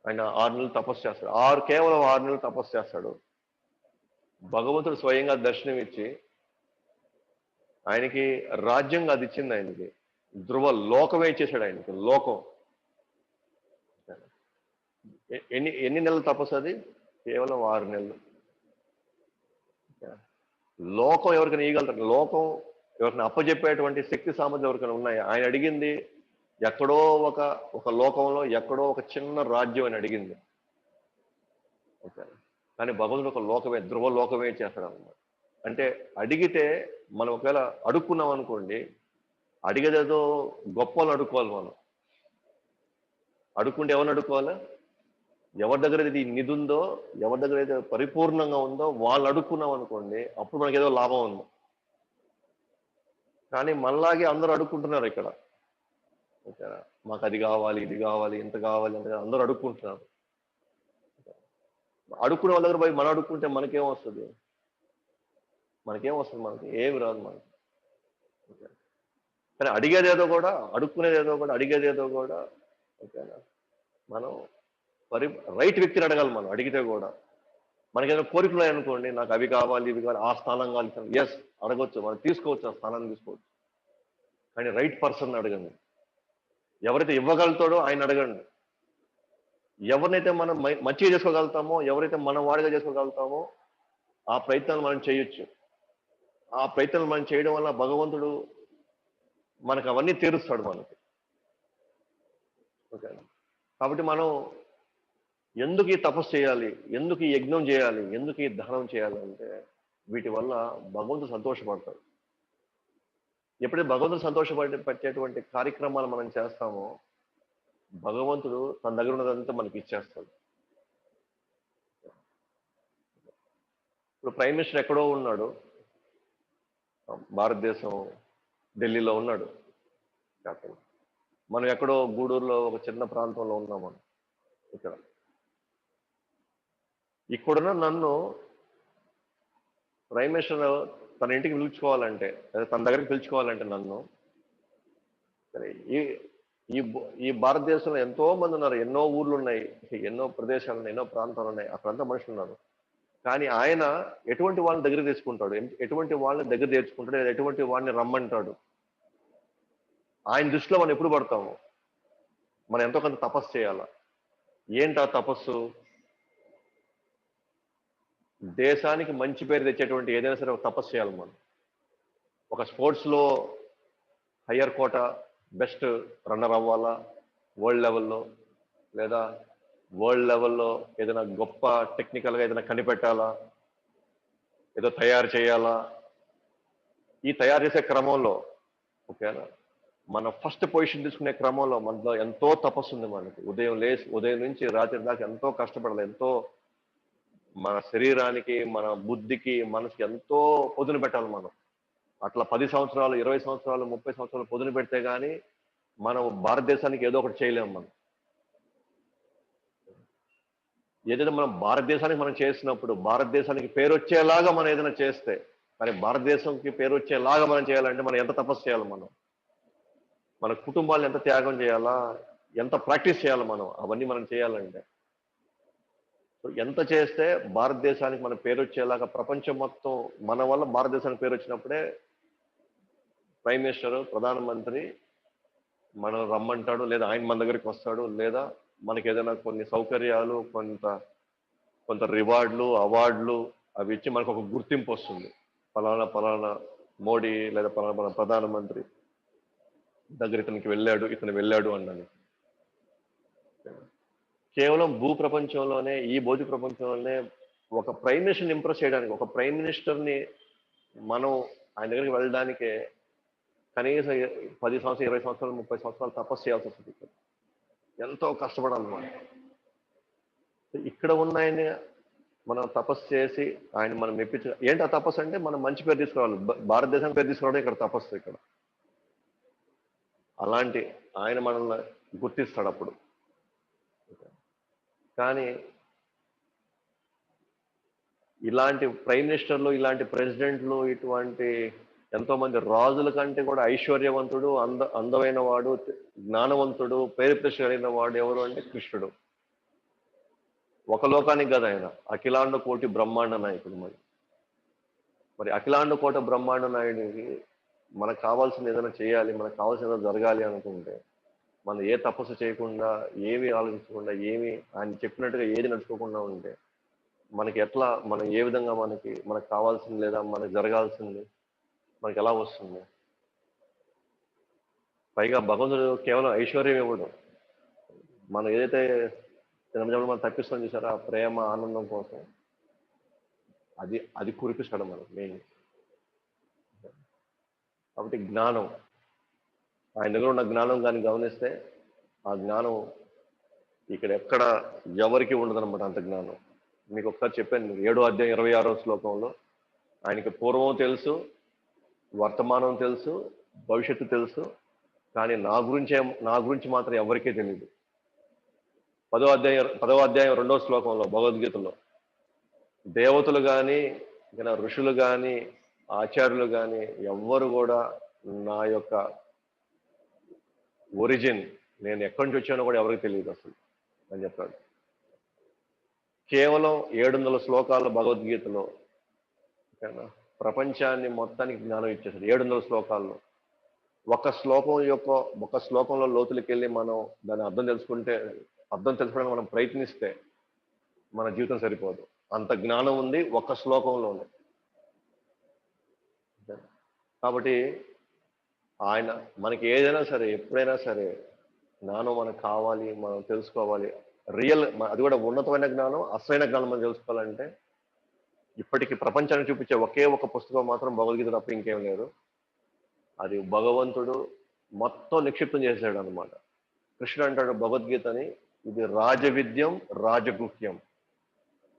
Speaker 1: ఆయన 6 నెలలు తపస్సు చేస్తాడు. కేవలం 6 నెలలు తపస్సు చేస్తాడు. భగవంతుడు స్వయంగా దర్శనం ఇచ్చి ఆయనకి రాజ్యంగా అది ఇచ్చింది. ఆయనకి ధ్రువ లోకమే ఇచ్చేసాడు. ఆయనకి లోకం. ఎన్ని నెలలు తపస్సు అది? కేవలం 6 నెలలు. లోకం ఎవరికైనా ఇవ్వగలుగుతారు? లోకం ఎవరికైనా అప్పచెప్పేటువంటి శక్తి సామర్థ్యం ఎవరికైనా ఉన్నాయా? ఆయన అడిగింది ఎక్కడో ఒక లోకంలో ఎక్కడో ఒక చిన్న రాజ్యం అని అడిగింది. ఓకే, కానీ భగవంతుడు ఒక లోకమే, ధ్రువ లోకమే చేస్తాడు అన్నమాట. అంటే అడిగితే మనం ఒకవేళ అడుక్కున్నాం అనుకోండి, అడిగేదేదో గొప్పలు అడుక్కోవాలి. మనం అడుక్కుంటే ఎవరిని అడుక్కోవాలి? ఎవరి దగ్గర ఇది నిధి ఉందో, ఎవరి దగ్గర అయితే పరిపూర్ణంగా ఉందో వాళ్ళు అడుక్కున్నాం అనుకోండి, అప్పుడు మనకి ఏదో లాభం ఉంది. కానీ మనలాగే అందరూ అడుక్కుంటున్నారు ఇక్కడ. ఓకేనా, మాకు అది కావాలి, ఇది కావాలి, ఇంత కావాలి, అంత అందరూ అడుక్కుంటున్నారు. అడుక్కునే వాళ్ళ దగ్గర పోయి మనం అడుక్కుంటే మనకేం వస్తుంది? మనకి ఏమి రాదు మనకి. కానీ అడిగేదేదో కూడా, అడుక్కునేదేదో కూడా, అడిగేదేదో కూడా ఓకేనా, మనం రైట్ వ్యక్తిని అడగాలి. మనం అడిగితే కూడా మనకేదో కోరికలు అనుకోండి, నాకు అవి కావాలి, ఇవి కావాలి, ఆ స్థానం కావాలి, ఎస్ అడగొచ్చు, మనం తీసుకోవచ్చు, ఆ స్థానాన్ని తీసుకోవచ్చు. కానీ రైట్ పర్సన్ అడగండి. ఎవరైతే ఇవ్వగలుగుతాడో ఆయన అడగండి. ఎవరినైతే మనం మంచిగా చేసుకోగలుగుతామో, ఎవరైతే మనం వాడిగా చేసుకోగలుగుతామో ఆ ప్రయత్నాలు మనం చేయొచ్చు. ఆ ప్రయత్నాలు మనం చేయడం వల్ల భగవంతుడు మనకు అవన్నీ తీరుస్తాడు మనకి. ఓకే, కాబట్టి మనం ఎందుకు ఈ తపస్సు చేయాలి, ఎందుకు ఈ యజ్ఞం చేయాలి, ఎందుకు ఈ దానం చేయాలి అంటే, వీటి వల్ల భగవంతుడు సంతోషపడతాడు. ఎప్పుడైతే భగవంతుడు సంతోషపట్టేటువంటి కార్యక్రమాలు మనం చేస్తామో, భగవంతుడు తన దగ్గర ఉన్నదంతా మనకి ఇచ్చేస్తాడు. ఇప్పుడు ప్రైమ్ మినిస్టర్ ఎక్కడో ఉన్నాడు, భారతదేశం ఢిల్లీలో ఉన్నాడు, మనం ఎక్కడో గూడూరులో ఒక చిన్న ప్రాంతంలో ఉన్నాం. మనం ఇక్కడ ఇక్కడున్న నన్ను ప్రైమ్ మినిస్టర్ తన ఇంటికి పిలుచుకోవాలంటే, లేదా తన దగ్గరికి పిలుచుకోవాలంటే నన్ను, సరే ఈ భారతదేశంలో ఎంతో మంది ఉన్నారు, ఎన్నో ఊర్లు ఉన్నాయి, ఎన్నో ప్రదేశాలు ఉన్నాయి, ఎన్నో ప్రాంతాలు ఉన్నాయి, అక్కడంతా మనుషులు ఉన్నారు. కానీ ఆయన ఎటువంటి వాళ్ళని దగ్గర తీసుకుంటాడు, ఎటువంటి వాళ్ళని దగ్గర తెచ్చుకుంటాడు, లేదా ఎటువంటి వాడిని రమ్మంటాడు? ఆయన దృష్టిలో మనం ఎప్పుడు పడతాము? మనం ఎంతో కొంత తపస్సు చేయాలా. ఏంటి ఆ తపస్సు? దేశానికి మంచి పేరు తెచ్చేటువంటి ఏదైనా సరే ఒక తపస్సు చేయాలి మనం. ఒక స్పోర్ట్స్లో హయ్యర్ కోట బెస్ట్ రన్నర్ అవ్వాలా వరల్డ్ లెవెల్లో, లేదా వరల్డ్ లెవెల్లో ఏదైనా గొప్ప టెక్నికల్గా ఏదైనా కనిపెట్టాలా, ఏదో తయారు చేయాలా. ఈ తయారు చేసే క్రమంలో ఓకేనా, మన ఫస్ట్ పొజిషన్ తీసుకునే క్రమంలో మనలో ఎంతో తపస్సు ఉంది మనకి. ఉదయం నుంచి రాత్రి దాకా ఎంతో కష్టపడాలి, ఎంతో మన శరీరానికి, మన బుద్ధికి, మనసుకి ఎంతో పొదును పెట్టాలి మనం. అట్లా 10 సంవత్సరాలు, 20 సంవత్సరాలు, 30 సంవత్సరాలు పొదును పెడితే గానీ మనం భారతదేశానికి ఏదో ఒకటి చేయలేము మనం. ఏదైతే మనం భారతదేశానికి మనం చేసినప్పుడు, భారతదేశానికి పేరు వచ్చేలాగా మనం ఏదైనా చేస్తే, కానీ భారతదేశంకి పేరు వచ్చేలాగా మనం చేయాలంటే మనం ఎంత తపస్సు చేయాలి మనం, మన కుటుంబాలను ఎంత త్యాగం చేయాలా, ఎంత ప్రాక్టీస్ చేయాలి మనం అవన్నీ మనం చేయాలంటే. ఎంత చేస్తే భారతదేశానికి మన పేరు వచ్చేలాగా, ప్రపంచం మొత్తం మన వల్ల భారతదేశానికి పేరు వచ్చినప్పుడే ప్రైమ్ మినిస్టర్, ప్రధానమంత్రి మనం రమ్మంటాడు, లేదా ఆయన మన దగ్గరికి వస్తాడు, లేదా మనకి ఏదైనా కొన్ని సౌకర్యాలు, కొంత రివార్డులు, అవార్డులు అవి ఇచ్చి మనకు ఒక గుర్తింపు వస్తుంది. ఫలానా ఫలానా మోడీ లేదా ఫలానా ప్రధానమంత్రి దగ్గర ఇతను వెళ్ళాడు అన్నది. కేవలం భూ ప్రపంచంలోనే, ఈ భౌతిక ప్రపంచంలోనే ఒక ప్రైమ్ మినిస్టర్ని ఇంప్రెస్ చేయడానికి, ఒక ప్రైమ్ మినిస్టర్ని మనం ఆయన దగ్గరికి వెళ్ళడానికే కనీసం 10 సంవత్సరాలు, 20 సంవత్సరాలు, 30 సంవత్సరాలు తపస్సు చేయాల్సి వస్తుంది. ఎంతో కష్టపడాలన్నమాట. ఇక్కడ ఉన్న ఆయన్ని మనం తపస్సు చేసి ఆయన మనం మెప్పించ, ఏంటి ఆ తపస్సు అంటే మనం మంచి పేరు తీసుకురావాలి, భారతదేశం పేరు తీసుకురావడం ఇక్కడ తపస్సు. ఇక్కడ అలాంటి ఆయన మనల్ని గుర్తిస్తాడు అప్పుడు. కానీ ఇలాంటి ప్రైమ్ మినిస్టర్లు, ఇలాంటి ప్రెసిడెంట్లు, ఇటువంటి ఎంతో మంది రాజుల కంటే కూడా ఐశ్వర్యవంతుడు, అందమైన వాడు, జ్ఞానవంతుడు, పేరు ప్రతిష్ట కలిగిన వాడు ఎవరు అంటే కృష్ణుడు. ఒక లోకానికి కదా ఆయన, అఖిలాండ కోటి బ్రహ్మాండ నాయకుడు. మరి అఖిలాండ కోట బ్రహ్మాండ నాయుడికి మనకు కావాల్సింది ఏదైనా చేయాలి, మనకు కావాల్సిన ఏదైనా జరగాలి అనుకుంటే మనం ఏ తపస్సు చేయకుండా, ఏమి ఆలోచించకుండా, ఆయన చెప్పినట్టుగా ఏది నడుచుకోకుండా ఉంటే మనకి ఎట్లా, మనం ఏ విధంగా మనకు కావాల్సింది లేదా మనకు జరగాల్సింది మనకి ఎలా వస్తుంది? పైగా భగవంతుడు కేవలం ఐశ్వర్యం ఇవ్వడు. మనం ఏదైతే మనం తప్పిస్తాం చూసారా, ప్రేమ, ఆనందం కోసం, అది కురిపిస్తాడు మనం మెయిన్. కాబట్టి జ్ఞానం, ఆయన దగ్గర ఉన్న జ్ఞానం కానీ గమనిస్తే, ఆ జ్ఞానం ఇక్కడ ఎక్కడ ఎవరికి ఉండదన్నమాట. అంత జ్ఞానం మీకు ఒకసారి చెప్పాను. 7వ అధ్యాయం 26వ శ్లోకంలో ఆయనకి పూర్వం తెలుసు, వర్తమానం తెలుసు, భవిష్యత్తు తెలుసు, కానీ నా గురించి మాత్రం ఎవరికీ తెలియదు. 10వ అధ్యాయం 2వ శ్లోకంలో భగవద్గీతలో దేవతలు కానీ, ఋషులు కానీ, ఆచార్యులు కానీ ఎవ్వరు కూడా నా యొక్క ఒరిజిన్, నేను ఎక్కడి నుంచి వచ్చానో కూడా ఎవరికి తెలియదు అసలు అని చెప్పాడు. కేవలం 700 శ్లోకాల భగవద్గీతలో ప్రపంచాన్ని మొత్తానికి జ్ఞానం ఇచ్చేసాడు. 700 శ్లోకాల్లో ఒక శ్లోకంలో లోతులకి వెళ్ళి మనం దాన్ని అర్థం తెలుసుకోవడానికి మనం ప్రయత్నిస్తే మన జీవితం సరిపోదు. అంత జ్ఞానం ఉంది ఒక్క శ్లోకంలోనే. కాబట్టి ఆయన మనకి ఏదైనా సరే, ఎప్పుడైనా సరే జ్ఞానం మనకు కావాలి, మనం తెలుసుకోవాలి. అది కూడా ఉన్నతమైన జ్ఞానం, అసలైన జ్ఞానం మనం తెలుసుకోవాలంటే ఇప్పటికీ ప్రపంచాన్ని చూపించే ఒకే ఒక పుస్తకం మాత్రం భగవద్గీత తప్ప ఇంకేం లేదు. అది భగవంతుడు మొత్తం నిక్షిప్తం చేశాడు అనమాట. కృష్ణుడు అంటాడు భగవద్గీతని, ఇది రాజవిద్యం, రాజగుహ్యం.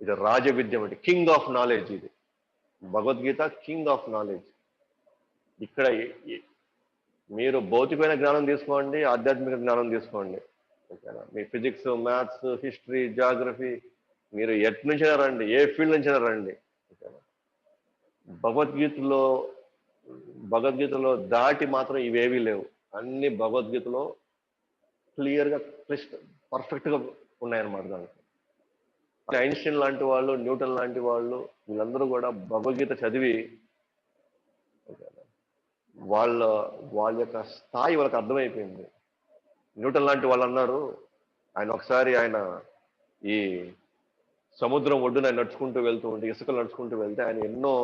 Speaker 1: ఇది రాజవిద్యం అంటే కింగ్ ఆఫ్ నాలెడ్జ్. ఇది భగవద్గీత కింగ్ ఆఫ్ నాలెడ్జ్. ఇక్కడ మీరు భౌతికమైన జ్ఞానం తీసుకోండి, ఆధ్యాత్మిక జ్ఞానం తీసుకోండి, ఓకేనా. మీ ఫిజిక్స్, మ్యాథ్స్, హిస్టరీ, జాగ్రఫీ మీరు ఎటు నుంచైనా రండి, ఏ ఫీల్డ్ నుంచైనా రండి. భగవద్గీతలో భగవద్గీతలో దాటి మాత్రం ఇవేవీ లేవు. అన్ని భగవద్గీతలో క్లియర్గా పర్ఫెక్ట్గా ఉన్నాయన్నమాట దాంట్లో. ఐన్స్టీన్ లాంటి వాళ్ళు, న్యూటన్ లాంటి వాళ్ళు, వీళ్ళందరూ కూడా భగవద్గీత చదివి వాళ్ళ వాళ్ళ యొక్క స్థాయి వాళ్ళకి అర్థమైపోయింది. న్యూటన్ లాంటి వాళ్ళు అన్నారు, ఆయన ఈ సముద్రం ఒడ్డున నడుచుకుంటూ వెళ్తూ ఉంటే, ఇసుకలు నడుచుకుంటూ వెళ్తే ఆయన ఎన్నో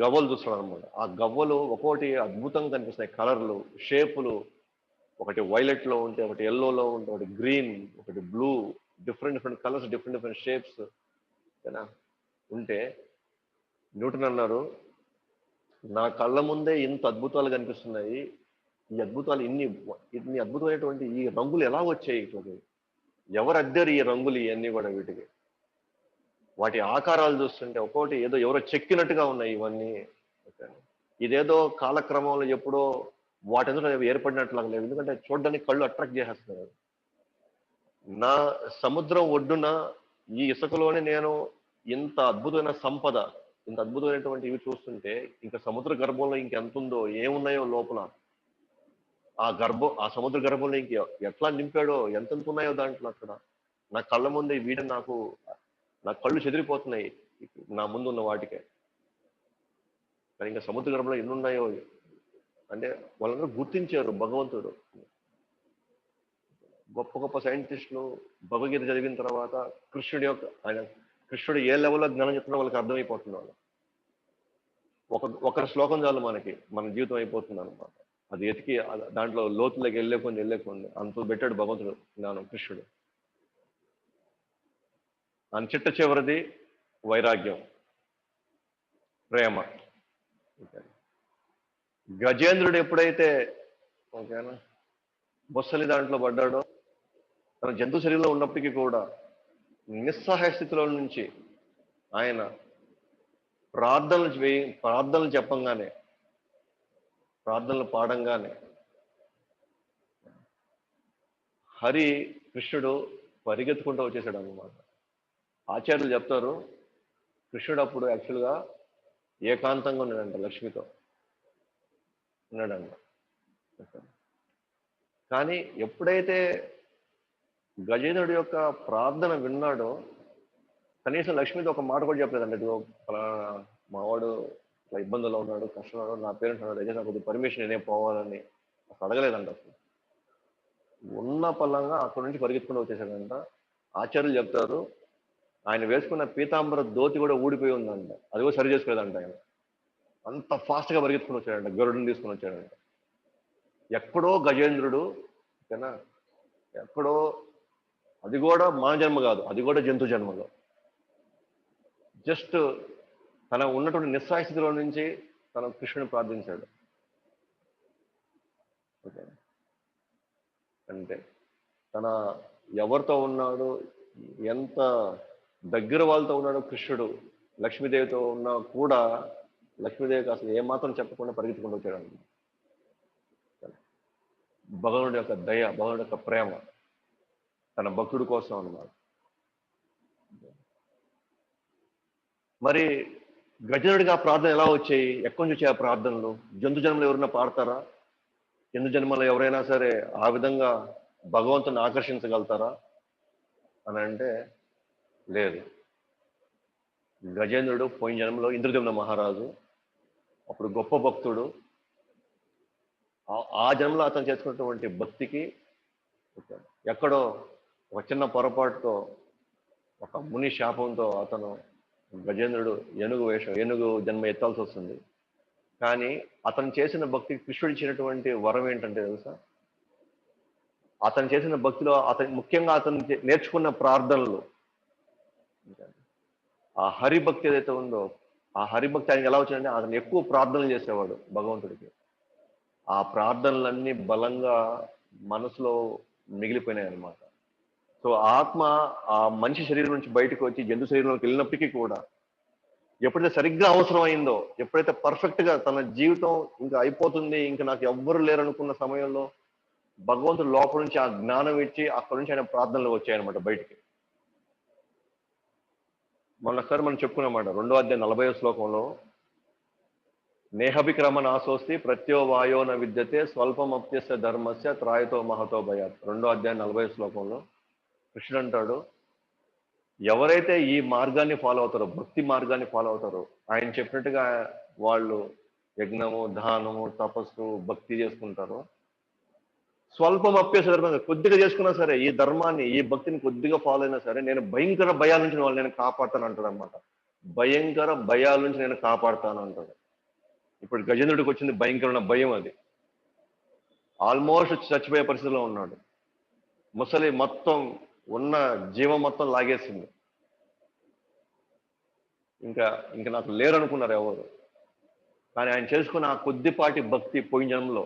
Speaker 1: గవ్వలు చూస్తున్నాడు అనమాట. ఆ గవ్వలు ఒక్కోటి అద్భుతంగా కనిపిస్తాయి, కలర్లు, షేపులు. ఒకటి వైలెట్ లో ఉంటే, ఒకటి ఎల్లోలో ఉంటే, ఒకటి గ్రీన్, ఒకటి blue, different colours, different shapes ఉంటే న్యూటన్ అన్నారు, నా కళ్ళ ముందే ఇంత అద్భుతాలు కనిపిస్తున్నాయి, ఈ అద్భుతాలు ఇన్ని అద్భుతమైనటువంటి ఈ రంగులు ఎలా వచ్చాయి, ఎవరు అద్దారు ఈ రంగులు ఇవన్నీ కూడా, వీటికి వాటి ఆకారాలు చూస్తుంటే ఒక్కోటి ఏదో ఎవరో చెక్కినట్టుగా ఉన్నాయి ఇవన్నీ. ఇదేదో కాలక్రమంలో ఎప్పుడో వాటంతా ఏర్పడినట్లాగా లేదు, ఎందుకంటే చూడడానికి కళ్ళు అట్రాక్ట్ చేసేస్తున్నారు. నా సముద్రం ఒడ్డున ఈ ఇసుకలోనే నేను ఇంత అద్భుతమైన సంపద, ఇంత అద్భుతమైనటువంటి ఇవి చూస్తుంటే ఇంకా సముద్ర గర్భంలో ఇంకెంత ఉందో, ఏమున్నాయో లోపల, ఆ సముద్ర గర్భంలో ఇంక ఎట్లా నింపాడో, ఎంతెంత ఉన్నాయో దాంట్లో అక్కడ నా కళ్ళ ముందే వీడని నా కళ్ళు చెదిరిపోతున్నాయి నా ముందు ఉన్న వాటికే. కానీ ఇంకా సముద్ర గర్భంలో ఎన్ని ఉన్నాయో అంటే వాళ్ళందరూ గుర్తించారు భగవంతుడు. గొప్ప గొప్ప సైంటిస్టులు భగవద్గీత చదివిన తర్వాత కృష్ణుడు ఏ లెవెల్లో జ్ఞానం చెప్తున్నా వాళ్ళకి అర్థమైపోతుంది. వాళ్ళు ఒక శ్లోకం చాలు మన జీవితం అయిపోతుంది అనమాట. అది ఎతికి దాంట్లో లోతులోకి వెళ్ళేకుండా అంత పెట్టాడు భగవంతుడు జ్ఞానం, కృష్ణుడు. అని చిట్ట చివరిది వైరాగ్యం, ప్రేమ. గజేంద్రుడు ఎప్పుడైతే ఓకేనా బొస్సలి దాంట్లో పడ్డాడో, తన జంతు శరీరంలో ఉన్నప్పటికీ కూడా నిస్సహాయ స్థితిలో నుంచి ఆయన ప్రార్థనలు చెప్పంగానే, ప్రార్థనలు పాడంగానే కృష్ణుడు పరిగెత్తుకుంటూ వచ్చేసాడు అన్నమాట. ఆచార్యులు చెప్తారు, కృష్ణుడు అప్పుడు యాక్చువల్గా ఏకాంతంగా ఉన్నాడంట, లక్ష్మితో ఉన్నాడంట. కానీ ఎప్పుడైతే గజేంద్రుడి యొక్క ప్రార్థన విన్నాడో, కనీసం లక్ష్మితో ఒక మాట కూడా చెప్పలేదండి. ఇదిగో ఫలానా మావాడు ఇట్లా ఇబ్బందుల్లో ఉన్నాడు, కష్టంలో, నా పేరెంట్స్ అన్నాడు, అయితే నాకు పర్మిషన్ నేనే పోవాలని అసలు అడగలేదంట. అసలు ఉన్న పల్లంగా అక్కడి నుంచి పరిగెత్తుకుంటూ వచ్చేసాడంట. ఆచార్యులు చెప్తారు, ఆయన వేసుకున్న పీతాంబర ధోతి కూడా ఊడిపోయి ఉందంట, అది కూడా సరి చేసుకోలేదంట. ఆయన అంత ఫాస్ట్గా పరిగెత్తుకుని వచ్చాడంట, గరుడుని తీసుకుని వచ్చాడంట. ఎక్కడో గజేంద్రుడు ఓకేనా, ఎక్కడో, అది కూడా మానవ జన్మ కాదు, అది కూడా జంతు జన్మలో, జస్ట్ తన ఉన్నటువంటి నిస్సాయ స్థితిలో నుంచి తన కృష్ణుని ప్రార్థించాడు. ఓకే, అంటే తన ఎవరితో ఉన్నాడు, ఎంత దగ్గర వాళ్ళతో ఉన్నాడో కృష్ణుడు, లక్ష్మీదేవితో ఉన్నా కూడా లక్ష్మీదేవికి అసలు ఏమాత్రం చెప్పకుండా పరిగెత్తుకుంటూ వచ్చాడు. భగవానుడి యొక్క దయ, భగవానుడి యొక్క ప్రేమ తన భక్తుడి కోసం అన్నమాట. మరి గజనుడిగా ప్రార్థన ఎలా వచ్చాయి, ఎక్కడి నుంచి వచ్చాయి ఆ ప్రార్థనలు? జంతు జన్మలు ఎవరైనా పాడతారా? జంతు జన్మలో ఎవరైనా సరే ఆ విధంగా భగవంతుని ఆకర్షించగలుగుతారా అని అంటే లేదు. గజేంద్రుడు పోయిన జన్మలో ఇంద్రజమున మహారాజు, అప్పుడు గొప్ప భక్తుడు. ఆ జన్మలో అతను చేసుకున్నటువంటి భక్తికి ఎక్కడో ఒక చిన్న పొరపాటుతో, ఒక ముని శాపంతో అతను గజేంద్రుడు ఏనుగు జన్మ ఎత్తాల్సి వస్తుంది. కానీ అతను చేసిన భక్తికి కృష్ణుడు ఇచ్చినటువంటి వరం ఏంటంటే తెలుసా, అతను చేసిన భక్తిలో ముఖ్యంగా అతను నేర్చుకున్న ప్రార్థనలు, ఆ హరిభక్తి ఏదైతే ఉందో, ఆ హరిభక్తి ఆయనకి ఎలా వచ్చిందంటే అతను ఎక్కువ ప్రార్థనలు చేసేవాడు భగవంతుడికి. ఆ ప్రార్థనలన్నీ బలంగా మనసులో మిగిలిపోయినాయి అన్నమాట. సో ఆత్మ ఆ మనిషి శరీరం నుంచి బయటకు వచ్చి జంతు శరీరంలోకి వెళ్ళినప్పటికీ కూడా ఎప్పుడైతే సరిగ్గా అవసరం అయిందో, ఎప్పుడైతే పర్ఫెక్ట్ గా తన జీవితం ఇంకా అయిపోతుంది, ఇంకా నాకు ఎవ్వరు లేరనుకున్న సమయంలో భగవంతుడు లోపల నుంచి ఆ జ్ఞానం ఇచ్చి అక్కడి నుంచి ఆయన ప్రార్థనలు వచ్చాయన్నమాట బయటికి. మొన్నసారి మనం చెప్పుకున్నమాట 2వ అధ్యాయం 40వ శ్లోకంలో నేహభిక్రమనాశోస్తి ప్రత్యో వాయోన విద్యతే స్వల్పమప్యస్య ధర్మస్య త్రాయతో మహతో భయాత్. 2వ అధ్యాయం 40వ శ్లోకంలో కృష్ణుడు అంటాడు, ఎవరైతే ఈ మార్గాన్ని ఫాలో అవుతారో, భక్తి మార్గాన్ని ఫాలో అవుతారో, ఆయన చెప్పినట్టుగా వాళ్ళు యజ్ఞము, దానము, తపస్సు, భక్తి చేసుకుంటారో, స్వల్పం అప్యస్య ధర్మం, కొద్దిగా చేసుకున్నా సరే ఈ ధర్మాన్ని, ఈ భక్తిని కొద్దిగా ఫాలో అయినా సరే నేను భయంకర భయాల నుంచి వాళ్ళు నేను కాపాడుతాను అంటాడు అనమాట. భయంకర భయాల నుంచి నేను కాపాడుతాను అంటాడు. ఇప్పుడు గజేంద్రుడికి వచ్చింది భయంకరమైన భయం. అది ఆల్మోస్ట్ చచ్చిపోయే పరిస్థితిలో ఉన్నాడు. ముసలి మొత్తం ఉన్న జీవం మొత్తం లాగేసింది. ఇంకా ఇంకా నాకు లేరు అనుకున్నారు ఎవరు. కానీ ఆయన చేసుకున్న ఆ కొద్దిపాటి భక్తి పోయిన జన్మలో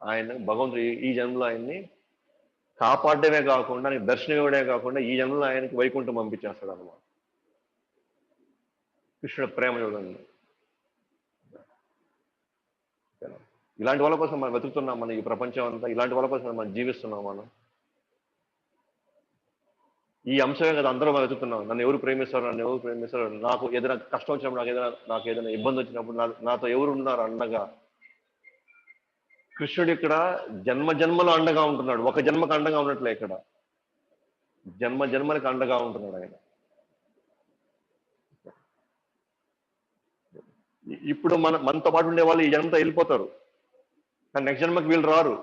Speaker 1: ఆయన భగవంతుడు ఈ జన్మలో ఆయన్ని కాపాడమే కాకుండా, ఆయనకి దర్శనం ఇవ్వడమే కాకుండా ఈ జన్మలో ఆయనకి వైకుంఠం పంపించేస్తాడు అన్నమాట. కృష్ణుడు ప్రేమ చూడండి. ఇలాంటి వాళ్ళ కోసం మనం వెతుకుతున్నాం. మనం ఈ ప్రపంచం అంతా ఇలాంటి వాళ్ళ కోసం మనం జీవిస్తున్నాం. మనం ఈ అంశమే కదా అందరూ మనం వెతుకుతున్నాం. నన్ను ఎవరు ప్రేమిస్తారు, నన్ను ఎవరు ప్రేమిస్తారు, నాకు ఏదైనా కష్టం వచ్చినప్పుడు, నాకు ఏదైనా ఇబ్బంది వచ్చినప్పుడు నాతో ఎవరు ఉన్నారు అండగా. కృష్ణుడు ఇక్కడ జన్మ జన్మలో అండగా ఉంటున్నాడు. ఒక జన్మకు అండగా ఉన్నట్లే, ఇక్కడ జన్మ జన్మలకు అండగా ఉంటున్నాడు ఆయన. ఇప్పుడు మనతో పాటు ఉండే వాళ్ళు ఈ జన్మతో వెళ్ళిపోతారు, కానీ నెక్స్ట్ జన్మకి వీళ్ళు రారు.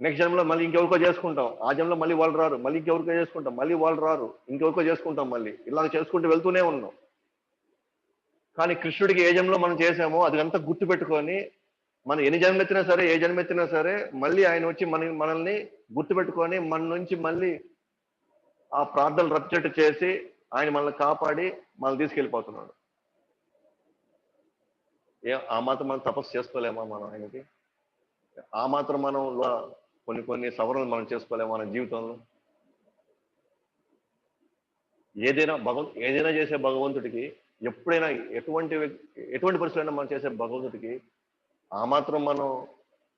Speaker 1: నెక్స్ట్ జన్మలో మళ్ళీ ఇంకెవరికో చేసుకుంటాం, ఆ జన్మలో మళ్ళీ వాళ్ళు రారు, మళ్ళీ ఇంకెవరికో చేసుకుంటాం, మళ్ళీ వాళ్ళు రారు, ఇంకెవరికో చేసుకుంటాం, మళ్ళీ ఇలా చేసుకుంటూ వెళ్తూనే ఉన్నాం. కానీ కృష్ణుడికి ఏ జన్మలో మనం చేసామో అది అంతా గుర్తు పెట్టుకొని, మనం ఎన్ని జన్మెత్తినా సరే, ఏ జన్మెత్తినా సరే, మళ్ళీ ఆయన వచ్చి మనల్ని గుర్తుపెట్టుకొని మన నుంచి మళ్ళీ ఆ ప్రార్థనలు రప్చెట్టు చేసి ఆయన మనల్ని కాపాడి మనల్ని తీసుకెళ్ళిపోతున్నాడు. ఆ మాత్రం మనం తపస్సు చేసుకోలేమా మనం ఆయనకి? ఆ మాత్రం మనం కొన్ని సవరణలు మనం చేసుకోలేమా మన జీవితంలో? ఏదైనా చేసే భగవంతుడికి, ఎప్పుడైనా ఎటువంటి పరిస్థితులైనా మనం చేసే భగవంతుడికి ఆ మాత్రం మనం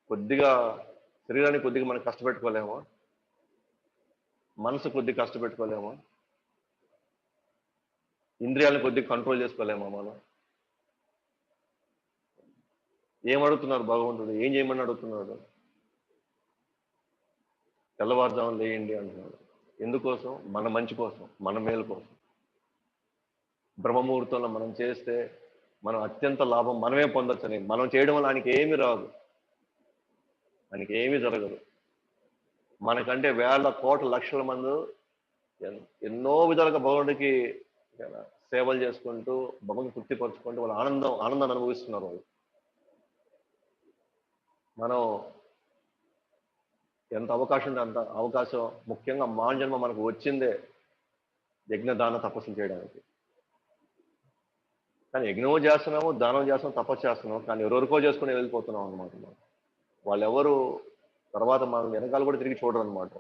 Speaker 1: కొద్దిగా శరీరాన్ని కొద్దిగా మనం కష్టపెట్టుకోలేమా? మనసు కొద్దిగా కష్టపెట్టుకోలేమా? ఇంద్రియాలను కొద్దిగా కంట్రోల్ చేసుకోలేమా మనం? ఏమడుగుతున్నారు భగవంతుడు? ఏం చేయమని అడుగుతున్నాడు? తెల్లవారుజామున లేయండి అంటున్నాడు. ఎందుకోసం? మన మంచి కోసం, మన మేలు కోసం. బ్రహ్మముహూర్తంలో మనం చేస్తే మనం అత్యంత లాభం మనమే పొందొచ్చని. మనం చేయడం వల్ల ఆయనకి ఏమీ రాదు, ఆయనకి ఏమీ జరగదు. మనకంటే వేల కోట్ల లక్షల మంది ఎన్నో విధాలుగా భగవంతుడికి సేవలు చేసుకుంటూ, భగవంతుని తృప్తిపరుచుకుంటూ వాళ్ళు ఆనందాన్ని అనుభవిస్తున్నారు. వాళ్ళు మనం ఎంత అవకాశం ఉంటే అంత అవకాశం. ముఖ్యంగా మానవ జన్మ మనకు వచ్చిందే యజ్ఞదాన తపస్సులు చేయడానికి. కానీ యజ్ఞము చేస్తున్నాము, దానం చేస్తున్నాము, తపస్సు చేస్తున్నాము, కానీ ఎవరెవరికో చేసుకుని వెళ్ళిపోతున్నాం అనమాట. వాళ్ళు ఎవరు తర్వాత మనం వెనకాల కూడా తిరిగి చూడరు అనమాట.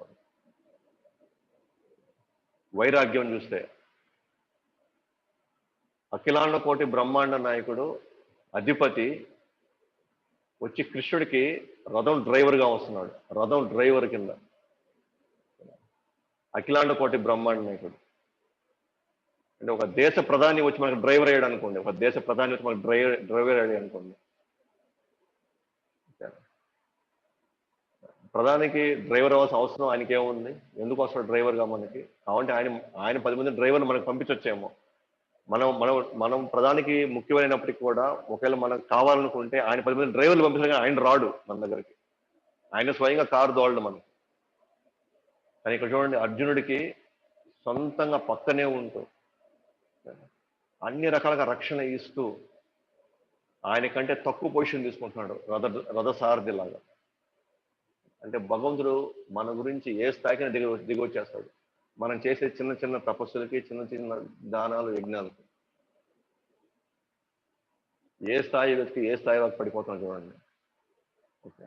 Speaker 1: వైరాగ్యం చూస్తే అఖిలాండ కోటి బ్రహ్మాండ నాయకుడు అధిపతి వచ్చి కృష్ణుడికి రథం డ్రైవర్గా వస్తున్నాడు. రథం డ్రైవర్ కింద అఖిలాండ కోటి బ్రహ్మాండ నాయకుడు అంటే ఒక దేశ ప్రధాని వచ్చి మనకు డ్రైవర్ అయ్యాడు అనుకోండి. ఒక దేశ ప్రధాని వచ్చి మనకు డ్రైవర్ అయ్యాడు అనుకోండి. ప్రధానికి డ్రైవర్ అవ్వాల్సిన అవసరం ఆయనకి ఏముంది? ఎందుకు వస్తాడు డ్రైవర్గా మనకి? కాబట్టి ఆయన 10 మంది డ్రైవర్లు మనకు పంపించొచ్చేమో. మనం మనం మనం ప్రధానికి ముఖ్యమైనప్పటికీ కూడా ఒకవేళ మనకు కావాలనుకుంటే ఆయన 10 మంది డ్రైవర్లు పంపించగా ఆయన రాడు మన దగ్గరికి. ఆయన స్వయంగా కారు దోలడు మనం. కానీ ఇక్కడ చూడండి, అర్జునుడికి సొంతంగా పక్కనే ఉంటూ అన్ని రకాలుగా రక్షణ ఇస్తూ ఆయన కంటే తక్కువ పొజిషన్ తీసుకుంటున్నాడు రథసారథి లాగా. అంటే భగవంతుడు మన గురించి ఏ స్థాయికి దిగొచ్చేస్తాడు. మనం చేసే చిన్న చిన్న తపస్సులకి, చిన్న చిన్న దానాలు, యజ్ఞాలకి ఏ స్థాయి వ్యక్తి ఏ స్థాయి వరకు పడిపోతాం చూడండి. ఓకే,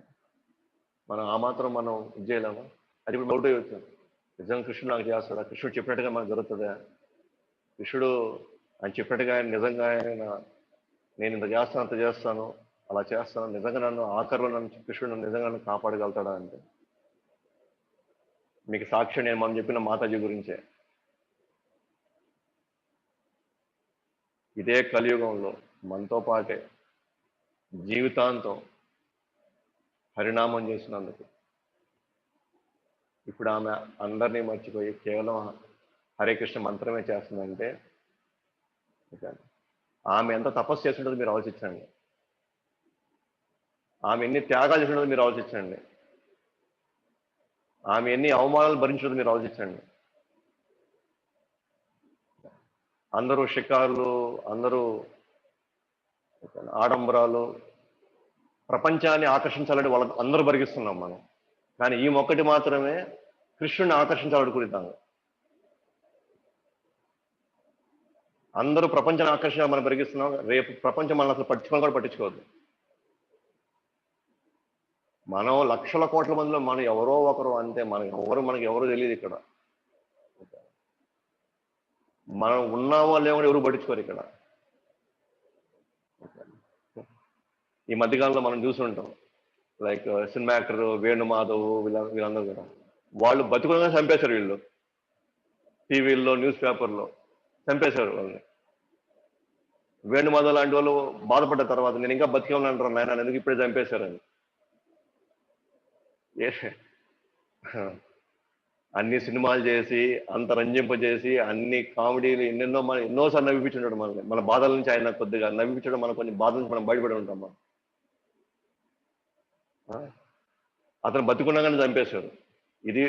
Speaker 1: మనం ఆ మాత్రం మనం ఇది చేయలేమా? అది ఇప్పుడు ఒకటే వచ్చాం, నిజంగా కృష్ణుడు నాకు చేస్తాడా? కృష్ణుడు చెప్పినట్టుగా మనకు జరుగుతుందా? కృష్ణుడు ఆయన చెప్పినట్టుగా నిజంగా నేను ఇంత చేస్తాను, అంత చేస్తాను, అలా చేస్తాను, నిజంగా నన్ను ఆఖరిలో కృష్ణుడు నిజంగా నన్ను కాపాడగలుగుతాడా అంటే మీకు సాక్ష్యం నేను మనం చెప్పిన మాతాజీ గురించే. ఇదే కలియుగంలో మనతో పాటే జీవితాంతం పరిణామం చేసినందుకు ఇప్పుడు ఆమె అందరినీ మర్చిపోయి కేవలం హరే కృష్ణ మంత్రమే చేస్తుందంటే ఆమె ఎంత తపస్సు చేస్తుంటుందో మీరు ఆలోచించండి. ఆమె ఎన్ని త్యాగాలు చేస్తుంటుందో మీరు ఆలోచించండి. ఆమె ఎన్ని అవమానాలు భరించుంటుందో మీరు ఆలోచించండి. అందరూ షికారులు, అందరూ ఆడంబరాలు, ప్రపంచాన్ని ఆకర్షించాలని వాళ్ళ అందరూ బరిగిస్తున్నాం మనం. కానీ ఈ ఒక్కటి మాత్రమే కృష్ణుని ఆకర్షించాలనుకుంటాము. అందరూ ప్రపంచాన్ని ఆకర్షించాలని మనం బరిగిస్తున్నాం. రేపు ప్రపంచం మనం అసలు పట్టించుకోవాలి కూడా పట్టించుకోవద్దు. మనం లక్షల కోట్ల మందిలో మనం ఎవరో ఒకరు అంతే. మనకి ఎవరు తెలియదు ఇక్కడ. మనం ఉన్నామో లేవో ఎవరు పట్టించుకోరు ఇక్కడ. ఈ మధ్యకాలంలో మనం చూసుంటాం, లైక్ సినిమా యాక్టర్ వేణుమాధవ్ వీళ్ళందరూ కూడా వాళ్ళు బతుకులుగా చంపేశారు. వీళ్ళు టీవీల్లో, న్యూస్ పేపర్లో చంపేశారు వాళ్ళని. వేణుమాధవ్ లాంటి వాళ్ళు బాధపడ్డ తర్వాత నేను ఇంకా బతికే ఉన్నాను నాయన, ఎందుకు ఇప్పుడే చంపేశారని. అన్ని సినిమాలు చేసి, అంత రంజింపజేసి, అన్ని కామెడీలు ఎన్నోసార్లు నవ్విపించుంటాడు మనల్ని. మన బాధల నుంచి ఆయన కొద్దిగా నవ్విపించడం, మన కొన్ని బాధల నుంచి మనం బయటపడి ఉంటాం. అతను బతికుండగానే చంపేశారు. ఇది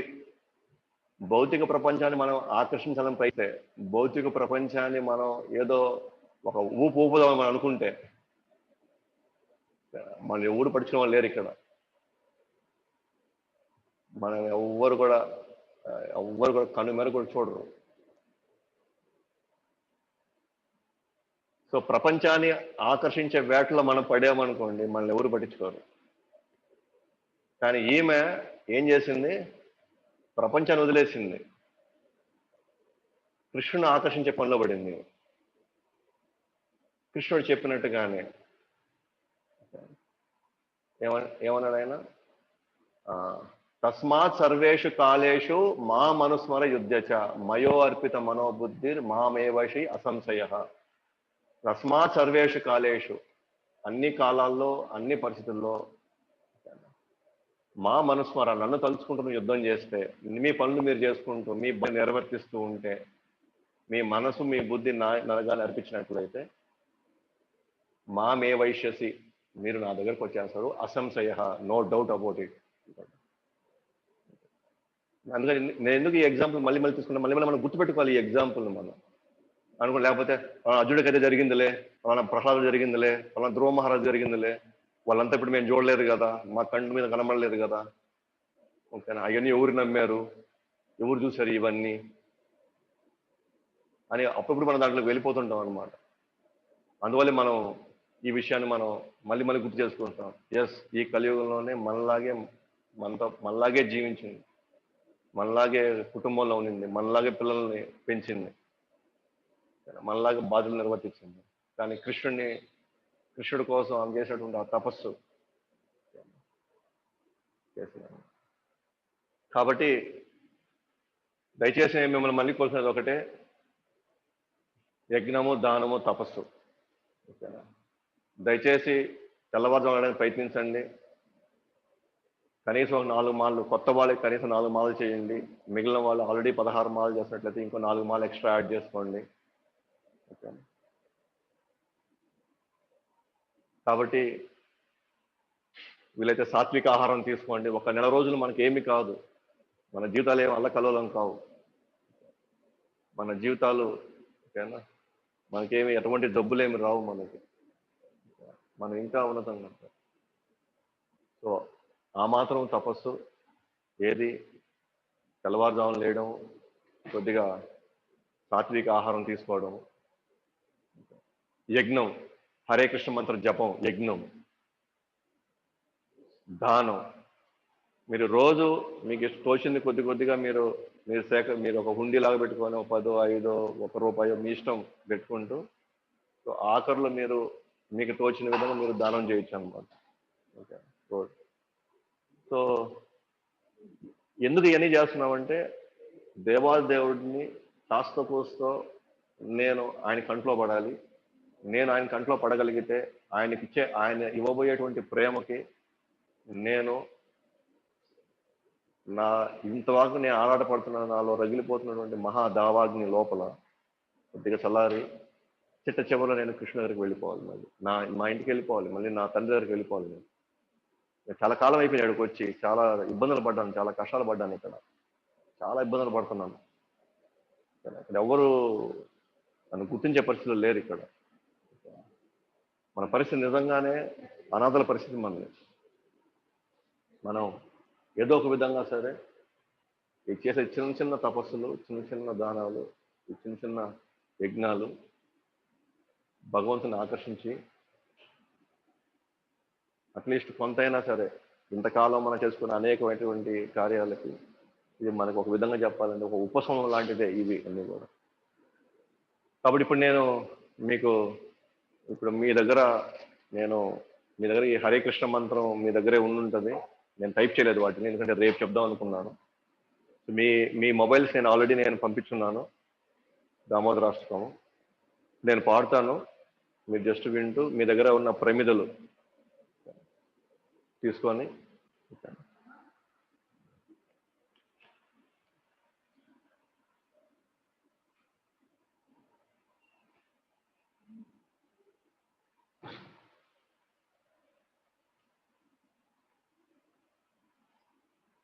Speaker 1: భౌతిక ప్రపంచాన్ని మనం ఆకర్షించాలని ప్రయత్నిస్తే, భౌతిక ప్రపంచాన్ని మనం ఏదో ఒక ఊపుదామని మనం అనుకుంటే మనం ఎవరు పడుచుకునే వాళ్ళు లేరు ఇక్కడ. మనం ఎవ్వరు కూడా కన్ను మేర కూడా చూడరు. సో ప్రపంచాన్ని ఆకర్షించే వేటలో మనం పడామనుకోండి, మనల్ని ఎవరు పట్టించుకోరు. కానీ ఈమె ఏం చేసింది? ప్రపంచాన్ని వదిలేసింది, కృష్ణుని ఆకర్షించే పనిలో పడింది. కృష్ణుడు చెప్పినట్టుగానే ఏమన్నాడు ఆయన? తస్మాత్ సర్వేషు కాలేషు మా మనుస్మర యుద్ధచ మయో అర్పిత మనోబుద్ధిర్ మామేవశి అసంశయ. తస్మాత్ సర్వేషు కాలేషు, అన్ని కాలాల్లో, అన్ని పరిస్థితుల్లో మా మనుస్మర, నన్ను తలుచుకుంటూ యుద్ధం చేస్తే, మీ పనులు మీరు చేసుకుంటూ మీ నిర్వర్తిస్తూ ఉంటే, మీ మనసు మీ బుద్ధి నరగాలి అర్పించినట్లయితే మామే వైశ్యసి, మీరు నా దగ్గరకు వచ్చేస్తారు. అసంశయ, నో డౌట్ అబౌట్ ఇట్. అందుకని నేను ఎందుకు ఈ ఎగ్జాంపుల్ మళ్ళీ తీసుకున్నా, మళ్ళీ మనం గుర్తుపెట్టుకోవాలి ఈ ఎగ్జాంపుల్ మనం అనుకో. లేకపోతే అర్జునుడికైతే జరిగిందిలే, మన ప్రహ్లాదు జరిగిందిలే, మన ధ్రువ మహారాజు జరిగిందిలే, వాళ్ళంతా ఇప్పుడు మేము చూడలేదు కదా, మా కంటి మీద కనబడలేదు కదా, ఓకేనా, అవన్నీ ఎవరు నమ్మారు, ఎవరు చూశారు ఇవన్నీ అని అప్పుడప్పుడు మనం దాంట్లో వెళ్ళిపోతుంటాం అనమాట. అందువల్ల మనం ఈ విషయాన్ని మనం మళ్ళీ గుర్తు చేసుకుంటాం. ఎస్, ఈ కలియుగంలోనే మనలాగే జీవించింది, మనలాగే కుటుంబంలో ఉండింది, మనలాగే పిల్లల్ని పెంచింది, మనలాగే బాధ్యతలు నిర్వర్తించింది. కానీ కృష్ణుడి కోసం ఆమె చేసినటువంటి ఆ తపస్సు చేసినాను. కాబట్టి దయచేసి మిమ్మల్ని మళ్ళీ కోరుకునేది ఒకటే, యజ్ఞము, దానము, తపస్సు. ఓకేనా? దయచేసి తెల్లవారుజామున ప్రయత్నించండి. కనీసం 4 మాలలు, కొత్త వాళ్ళకి కనీసం 4 మాలలు చేయండి. మిగిలిన వాళ్ళు ఆల్రెడీ 16 మాలలు చేసినట్లయితే ఇంకో 4 మాలలు ఎక్స్ట్రా యాడ్ చేసుకోండి. ఓకే. కాబట్టి వీలైతే సాత్విక ఆహారం తీసుకోండి. ఒక నెల రోజులు మనకి ఏమి కాదు, మన జీవితాలు ఏమి అల్లకల్లోలం కావు. మన జీవితాలు, ఓకేనా, మనకేమి ఎటువంటి జబ్బులేమి రావు మనకి, మనం ఇంకా ఉన్నతంగా. సో ఆ మాత్రం తపస్సు, ఏది తెల్లవారుజామున లేయడం, కొద్దిగా సాత్విక ఆహారం తీసుకోవడం, యజ్ఞం, హరే కృష్ణ మంత్ర జపం, యజ్ఞం, దానం. మీరు రోజు మీకు తోచింది కొద్దిగా మీరు ఒక హుండీలాగా పెట్టుకొని, ఒక 10, 5, ₹1 మీ ఇష్టం పెట్టుకుంటూ, సో ఆఖరిలో మీకు తోచిన విధంగా మీరు దానం చేయొచ్చు అన్నమాట. Okay, good. సో ఎందుకు ఇవన్నీ చేస్తున్నామంటే దేవాదేవుడిని శాస్త్రకోస్తో నేను ఆయన కంట్లో పడాలి. నేను ఆయన కంట్లో పడగలిగితే ఆయన ఇవ్వబోయేటువంటి ప్రేమకి నేను ఇంతవరకు నేను ఆరాటపడుతున్నాను, నాలో రగిలిపోతున్నటువంటి మహాదావాగ్ని లోపల కొద్దిగా చల్లారి చిట్ట చివరిలో నేను కృష్ణ దగ్గరికి వెళ్ళిపోవాలి. మళ్ళీ మా ఇంటికి వెళ్ళిపోవాలి, మళ్ళీ నా తండ్రి దగ్గరికి వెళ్ళిపోవాలి. నేను చాలా కాలం అయిపోయింది ఇక్కడికి వచ్చి, చాలా ఇబ్బందులు పడ్డాను, చాలా కష్టాలు పడ్డాను, ఇక్కడ చాలా ఇబ్బందులు పడుతున్నాను. ఇక్కడ ఎవరు నన్ను గుర్తించే పరిస్థితులు లేరు. ఇక్కడ మన పరిస్థితి నిజంగానే అనాథల పరిస్థితి మనది. మనం ఏదో ఒక విధంగా సరే ఈ చేసే చిన్న చిన్న తపస్సులు, చిన్న చిన్న దానాలు, ఈ చిన్న చిన్న యజ్ఞాలు భగవంతుని ఆకర్షించి అట్లీస్ట్ కొంతైనా సరే ఇంతకాలం మనం చేసుకున్న అనేకమైనటువంటి కార్యాలకి ఇది మనకు ఒక విధంగా చెప్పాలంటే ఒక ఉపశమనం లాంటిదే ఇవి అన్నీ కూడా. కాబట్టి ఇప్పుడు మీ దగ్గర ఈ హరే కృష్ణ మంత్రం మీ దగ్గరే ఉండుంటుంది. నేను టైప్ చేయలేదు వాటిని, ఎందుకంటే రేపు చెప్దాం అనుకున్నాను. మీ మొబైల్స్ నేను ఆల్రెడీ పంపించున్నాను, దామోదరాష్టకము నేను పాడుతాను, మీరు జస్ట్ వింటూ మీ దగ్గర ఉన్న ప్రమిదలు తీసుకొని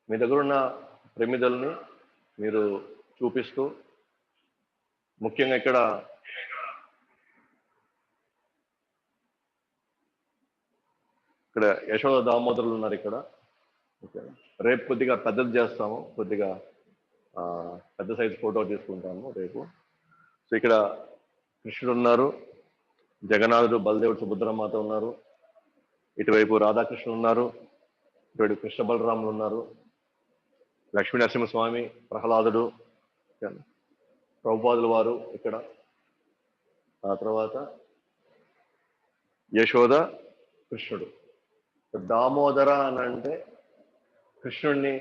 Speaker 1: మీ దగ్గర ఉన్న ప్రమిదల్ని మీరు చూపిస్తూ, ముఖ్యంగా ఇక్కడ యశోద దామోదరులు ఉన్నారు ఇక్కడ. రేపు కొద్దిగా పెద్దది చేస్తాము, కొద్దిగా పెద్ద సైజు ఫోటో తీసుకుంటాము రేపు. సో ఇక్కడ కృష్ణుడు ఉన్నారు, జగన్నాథుడు, బలదేవుడు, సుభద్రమాత ఉన్నారు, ఇటువైపు రాధాకృష్ణుడు ఉన్నారు, ఇటువైపు కృష్ణ బలరాములు ఉన్నారు, లక్ష్మీ నరసింహస్వామి, ప్రహ్లాదుడు, ప్రభుపాదుల వారు ఇక్కడ. ఆ తర్వాత యశోద, కృష్ణుడు. దామోదర అని అంటే కృష్ణుడిని